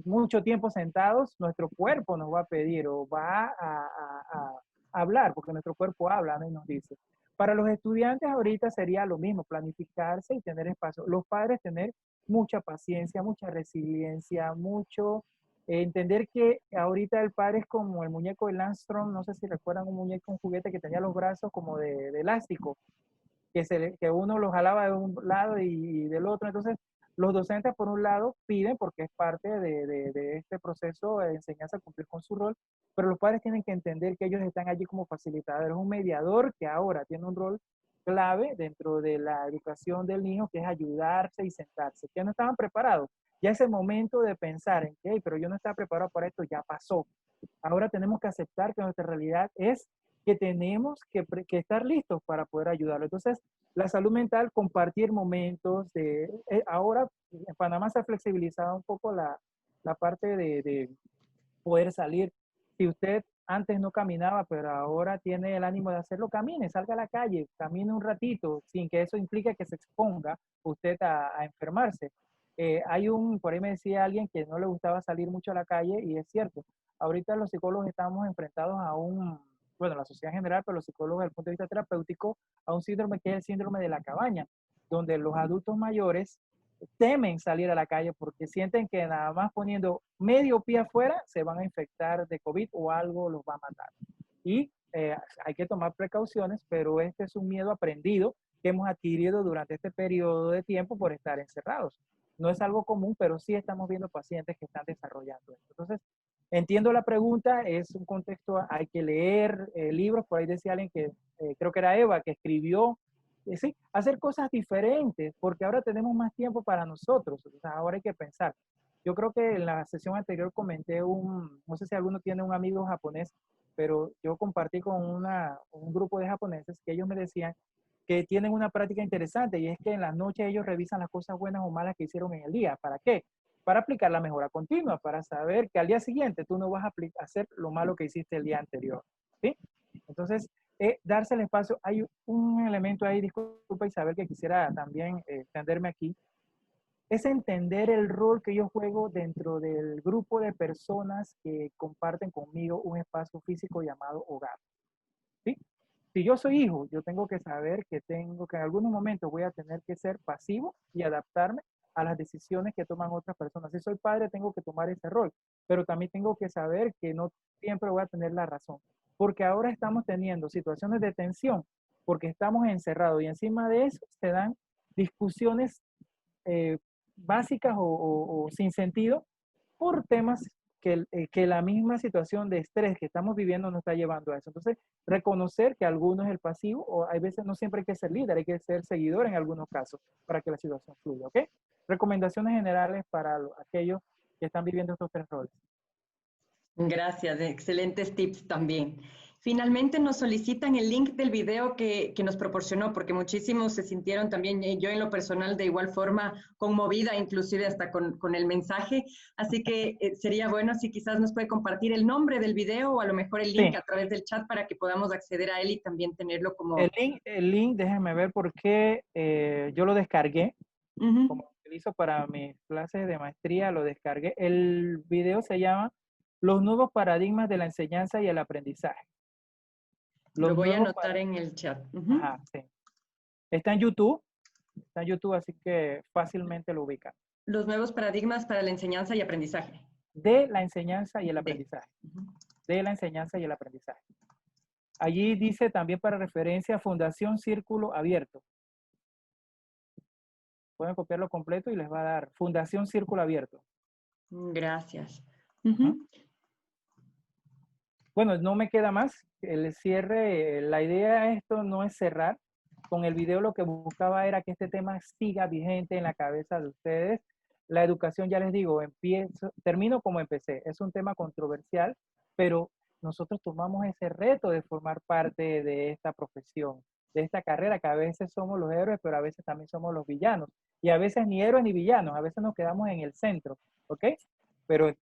mucho tiempo sentados, nuestro cuerpo nos va a pedir o va a hablar, porque nuestro cuerpo habla, ¿no? Y nos dice. Para los estudiantes ahorita sería lo mismo, planificarse y tener espacio. Los padres tener mucha paciencia, mucha resiliencia, mucho entender que ahorita el padre es como el muñeco de Lance Armstrong, no sé si recuerdan un muñeco, un juguete que tenía los brazos como de elástico, que uno lo jalaba de un lado y del otro. Entonces, los docentes, por un lado, piden, porque es parte de este proceso de enseñanza, cumplir con su rol, pero los padres tienen que entender que ellos están allí como facilitadores, un mediador que ahora tiene un rol clave dentro de la educación del niño, que es ayudarse y sentarse, que no estaban preparados. Ya ese momento de pensar en que, pero yo no estaba preparado para esto, ya pasó. Ahora tenemos que aceptar que nuestra realidad es que tenemos que estar listos para poder ayudarlo. Entonces, la salud mental, compartir momentos ahora en Panamá se ha flexibilizado un poco la parte de poder salir. Si usted antes no caminaba, pero ahora tiene el ánimo de hacerlo, camine, salga a la calle, camine un ratito, sin que eso implique que se exponga usted a enfermarse. Por ahí me decía alguien que no le gustaba salir mucho a la calle, y es cierto. Ahorita los psicólogos estamos enfrentados a la sociedad en general, pero los psicólogos desde el punto de vista terapéutico, a un síndrome que es el síndrome de la cabaña, donde los adultos mayores temen salir a la calle porque sienten que nada más poniendo medio pie afuera se van a infectar de COVID o algo los va a matar. Y hay que tomar precauciones, pero este es un miedo aprendido que hemos adquirido durante este periodo de tiempo por estar encerrados. No es algo común, pero sí estamos viendo pacientes que están desarrollando esto. Entonces, entiendo la pregunta, es un contexto, hay que leer libros, por ahí decía alguien que creo que era Eva, que escribió, sí, hacer cosas diferentes, porque ahora tenemos más tiempo para nosotros, o sea, ahora hay que pensar. Yo creo que en la sesión anterior comenté no sé si alguno tiene un amigo japonés, pero yo compartí con un grupo de japoneses que ellos me decían que tienen una práctica interesante, y es que en la noche ellos revisan las cosas buenas o malas que hicieron en el día. ¿Para qué? Para aplicar la mejora continua, para saber que al día siguiente tú no vas a hacer lo malo que hiciste el día anterior, ¿sí? Entonces, darse el espacio. Hay un elemento ahí, disculpa Isabel, que quisiera también extenderme aquí, es entender el rol que yo juego dentro del grupo de personas que comparten conmigo un espacio físico llamado hogar, ¿sí? Si yo soy hijo, yo tengo que saber que en algunos momentos voy a tener que ser pasivo y adaptarme a las decisiones que toman otras personas. Si soy padre, tengo que tomar ese rol, pero también tengo que saber que no siempre voy a tener la razón, porque ahora estamos teniendo situaciones de tensión, porque estamos encerrados, y encima de eso se dan discusiones básicas o sin sentido por temas que la misma situación de estrés que estamos viviendo nos está llevando a eso. Entonces, reconocer que alguno es el pasivo, o hay veces no siempre hay que ser líder, hay que ser seguidor en algunos casos para que la situación fluya, ¿ok? Recomendaciones generales para aquellos que están viviendo estos 3 roles. Gracias, excelentes tips también. Finalmente nos solicitan el link del video que nos proporcionó, porque muchísimos se sintieron también, yo en lo personal de igual forma conmovida, inclusive hasta con el mensaje. Así que sería bueno si quizás nos puede compartir el nombre del video o a lo mejor el link a través del chat para que podamos acceder a él y también tenerlo como... El link déjenme ver porque yo lo descargué, como lo utilizo para mis clases de maestría, lo descargué. El video se llama Los nuevos paradigmas de la enseñanza y el aprendizaje. Lo voy a anotar en el chat. Ajá, sí. Está en YouTube, así que fácilmente lo ubican. Los nuevos paradigmas para la enseñanza y aprendizaje. De la enseñanza y el aprendizaje. De la enseñanza y el aprendizaje. Allí dice también para referencia Fundación Círculo Abierto. Pueden copiarlo completo y les va a dar Fundación Círculo Abierto. Gracias. Bueno, no me queda más. El cierre, la idea de esto no es cerrar. Con el video lo que buscaba era que este tema siga vigente en la cabeza de ustedes. La educación, ya les digo, termino como empecé. Es un tema controversial, pero nosotros tomamos ese reto de formar parte de esta profesión, de esta carrera, que a veces somos los héroes, pero a veces también somos los villanos. Y a veces ni héroes ni villanos, a veces nos quedamos en el centro, ¿ok? Pero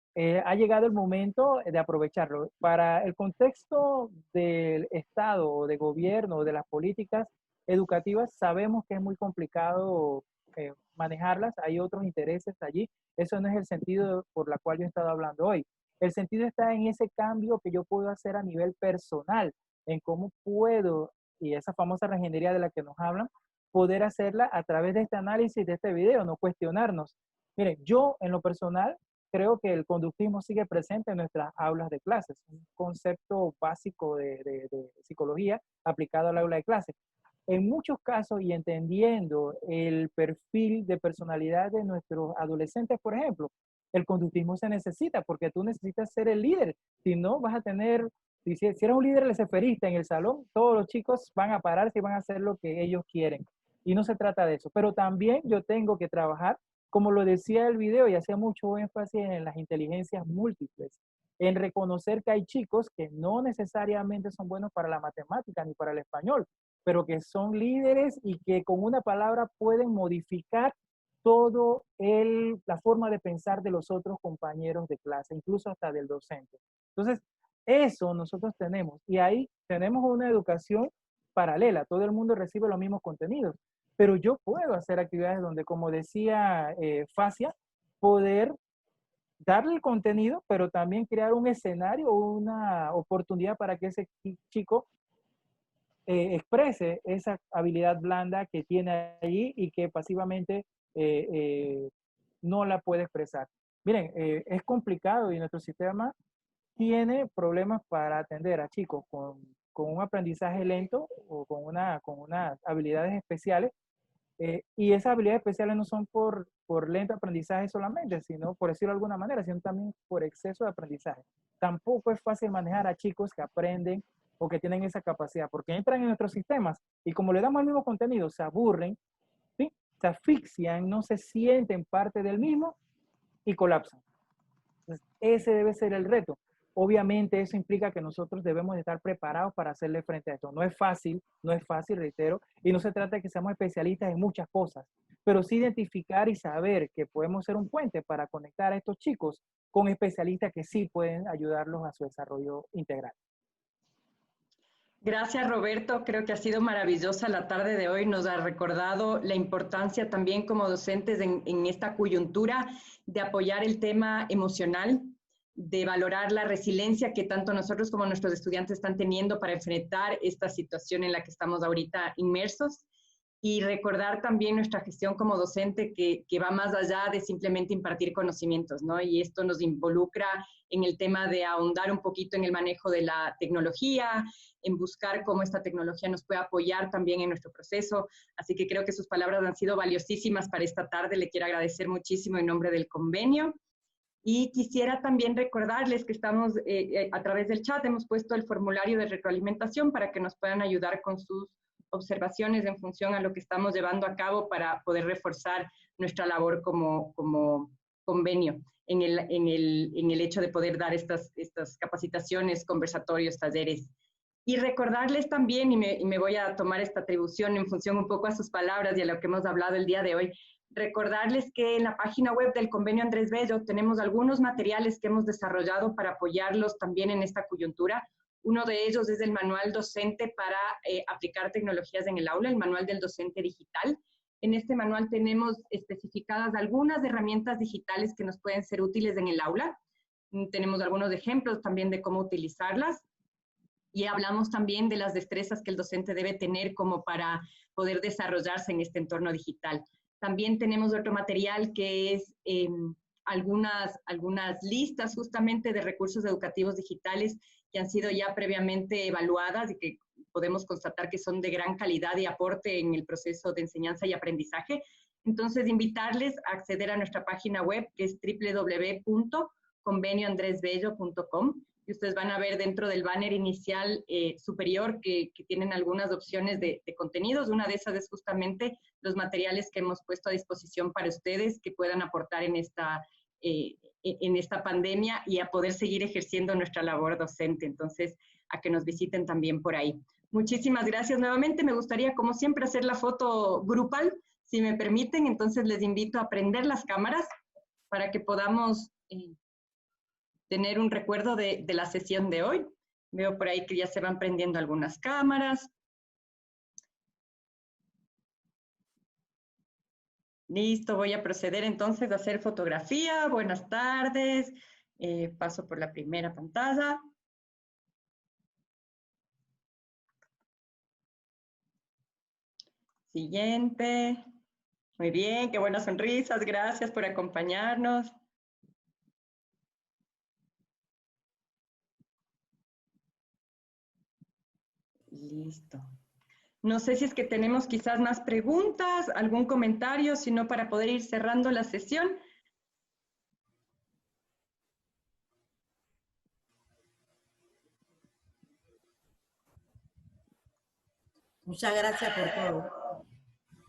ha llegado el momento de aprovecharlo. Para el contexto del Estado o de gobierno o de las políticas educativas, sabemos que es muy complicado manejarlas, hay otros intereses allí. Eso no es el sentido por la cual yo he estado hablando hoy. El sentido está en ese cambio que yo puedo hacer a nivel personal, en cómo puedo, y esa famosa reingeniería de la que nos hablan, poder hacerla a través de este análisis, de este video, no cuestionarnos. Miren, yo en lo personal creo que el conductismo sigue presente en nuestras aulas de clases, un concepto básico de psicología aplicado al aula de clases. En muchos casos, y entendiendo el perfil de personalidad de nuestros adolescentes, por ejemplo, el conductismo se necesita porque tú necesitas ser el líder. Si no, vas a tener, si eres un líder leseferista en el salón, todos los chicos van a pararse y van a hacer lo que ellos quieren. Y no se trata de eso. Pero también yo tengo que trabajar, como lo decía el video, y hacía mucho énfasis en las inteligencias múltiples, en reconocer que hay chicos que no necesariamente son buenos para la matemática ni para el español, pero que son líderes y que con una palabra pueden modificar todo la forma de pensar de los otros compañeros de clase, incluso hasta del docente. Entonces, eso nosotros tenemos. Y ahí tenemos una educación paralela. Todo el mundo recibe los mismos contenidos. Pero yo puedo hacer actividades donde, como decía Facia, poder darle el contenido, pero también crear un escenario, una oportunidad para que ese chico exprese esa habilidad blanda que tiene allí y que pasivamente no la puede expresar. Miren, es complicado y nuestro sistema tiene problemas para atender a chicos con un aprendizaje lento o con unas habilidades especiales. Y esas habilidades especiales no son por lento aprendizaje solamente, sino, por decirlo de alguna manera, sino también por exceso de aprendizaje. Tampoco es fácil manejar a chicos que aprenden o que tienen esa capacidad, porque entran en nuestros sistemas y como le damos el mismo contenido, se aburren, ¿sí? Se asfixian, no se sienten parte del mismo y colapsan. Entonces, ese debe ser el reto. Obviamente eso implica que nosotros debemos estar preparados para hacerle frente a esto. No es fácil, reitero, y no se trata de que seamos especialistas en muchas cosas, pero sí identificar y saber que podemos ser un puente para conectar a estos chicos con especialistas que sí pueden ayudarlos a su desarrollo integral. Gracias, Roberto. Creo que ha sido maravillosa la tarde de hoy. Nos ha recordado la importancia también como docentes en esta coyuntura de apoyar el tema emocional, de valorar la resiliencia que tanto nosotros como nuestros estudiantes están teniendo para enfrentar esta situación en la que estamos ahorita inmersos, y recordar también nuestra gestión como docente que va más allá de simplemente impartir conocimientos, ¿no? Y esto nos involucra en el tema de ahondar un poquito en el manejo de la tecnología, en buscar cómo esta tecnología nos puede apoyar también en nuestro proceso. Así que creo que sus palabras han sido valiosísimas para esta tarde. Le quiero agradecer muchísimo en nombre del convenio. Y quisiera también recordarles que estamos a través del chat, hemos puesto el formulario de retroalimentación para que nos puedan ayudar con sus observaciones en función a lo que estamos llevando a cabo para poder reforzar nuestra labor como convenio en el hecho de poder dar estas capacitaciones, conversatorios, talleres. Y recordarles también, y me voy a tomar esta atribución en función un poco a sus palabras y a lo que hemos hablado el día de hoy, recordarles que en la página web del Convenio Andrés Bello tenemos algunos materiales que hemos desarrollado para apoyarlos también en esta coyuntura. Uno de ellos es el manual docente para aplicar tecnologías en el aula, el manual del docente digital. En este manual tenemos especificadas algunas herramientas digitales que nos pueden ser útiles en el aula. Tenemos algunos ejemplos también de cómo utilizarlas. Y hablamos también de las destrezas que el docente debe tener como para poder desarrollarse en este entorno digital. También tenemos otro material que es algunas listas justamente de recursos educativos digitales que han sido ya previamente evaluadas y que podemos constatar que son de gran calidad y aporte en el proceso de enseñanza y aprendizaje. Entonces, invitarles a acceder a nuestra página web, que es www.convenioandresbello.com. Y ustedes van a ver dentro del banner inicial superior que tienen algunas opciones de contenidos. Una de esas es justamente los materiales que hemos puesto a disposición para ustedes que puedan aportar en esta pandemia y a poder seguir ejerciendo nuestra labor docente. Entonces, a que nos visiten también por ahí. Muchísimas gracias nuevamente. Me gustaría, como siempre, hacer la foto grupal, si me permiten. Entonces, les invito a prender las cámaras para que podamos tener un recuerdo de la sesión de hoy. Veo por ahí que ya se van prendiendo algunas cámaras. Listo, voy a proceder entonces a hacer fotografía. Buenas tardes. Paso por la primera pantalla. Siguiente. Muy bien, qué buenas sonrisas. Gracias por acompañarnos. Listo. No sé si es que tenemos quizás más preguntas, algún comentario, sino para poder ir cerrando la sesión. Muchas gracias por todo.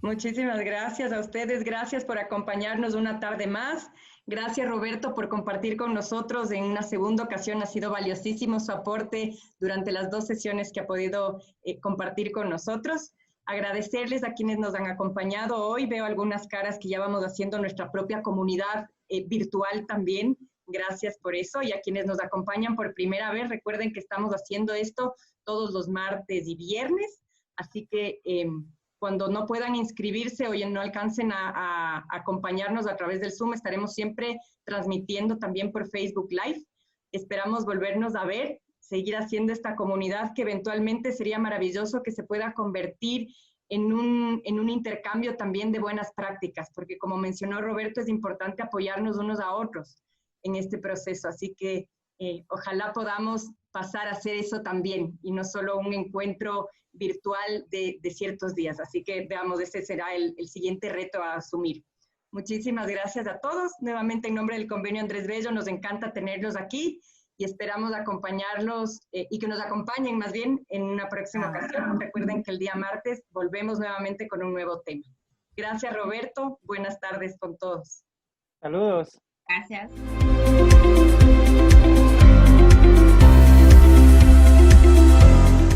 Muchísimas gracias a ustedes, gracias por acompañarnos una tarde más. Gracias, Roberto, por compartir con nosotros en una segunda ocasión. Ha sido valiosísimo su aporte durante las 2 sesiones que ha podido compartir con nosotros. Agradecerles a quienes nos han acompañado hoy. Veo algunas caras que ya vamos haciendo nuestra propia comunidad virtual también. Gracias por eso. Y a quienes nos acompañan por primera vez, recuerden que estamos haciendo esto todos los martes y viernes. Así que cuando no puedan inscribirse o no alcancen a acompañarnos a través del Zoom, estaremos siempre transmitiendo también por Facebook Live. Esperamos volvernos a ver, seguir haciendo esta comunidad que eventualmente sería maravilloso que se pueda convertir en un intercambio también de buenas prácticas, porque como mencionó Roberto, es importante apoyarnos unos a otros en este proceso. Así que ojalá podamos pasar a hacer eso también y no solo un encuentro virtual de ciertos días. Así que, veamos, ese será el siguiente reto a asumir. Muchísimas gracias a todos. Nuevamente, en nombre del Convenio Andrés Bello, nos encanta tenerlos aquí y esperamos acompañarlos y que nos acompañen más bien en una próxima ocasión. Recuerden que el día martes volvemos nuevamente con un nuevo tema. Gracias, Roberto. Buenas tardes con todos. Saludos. Gracias.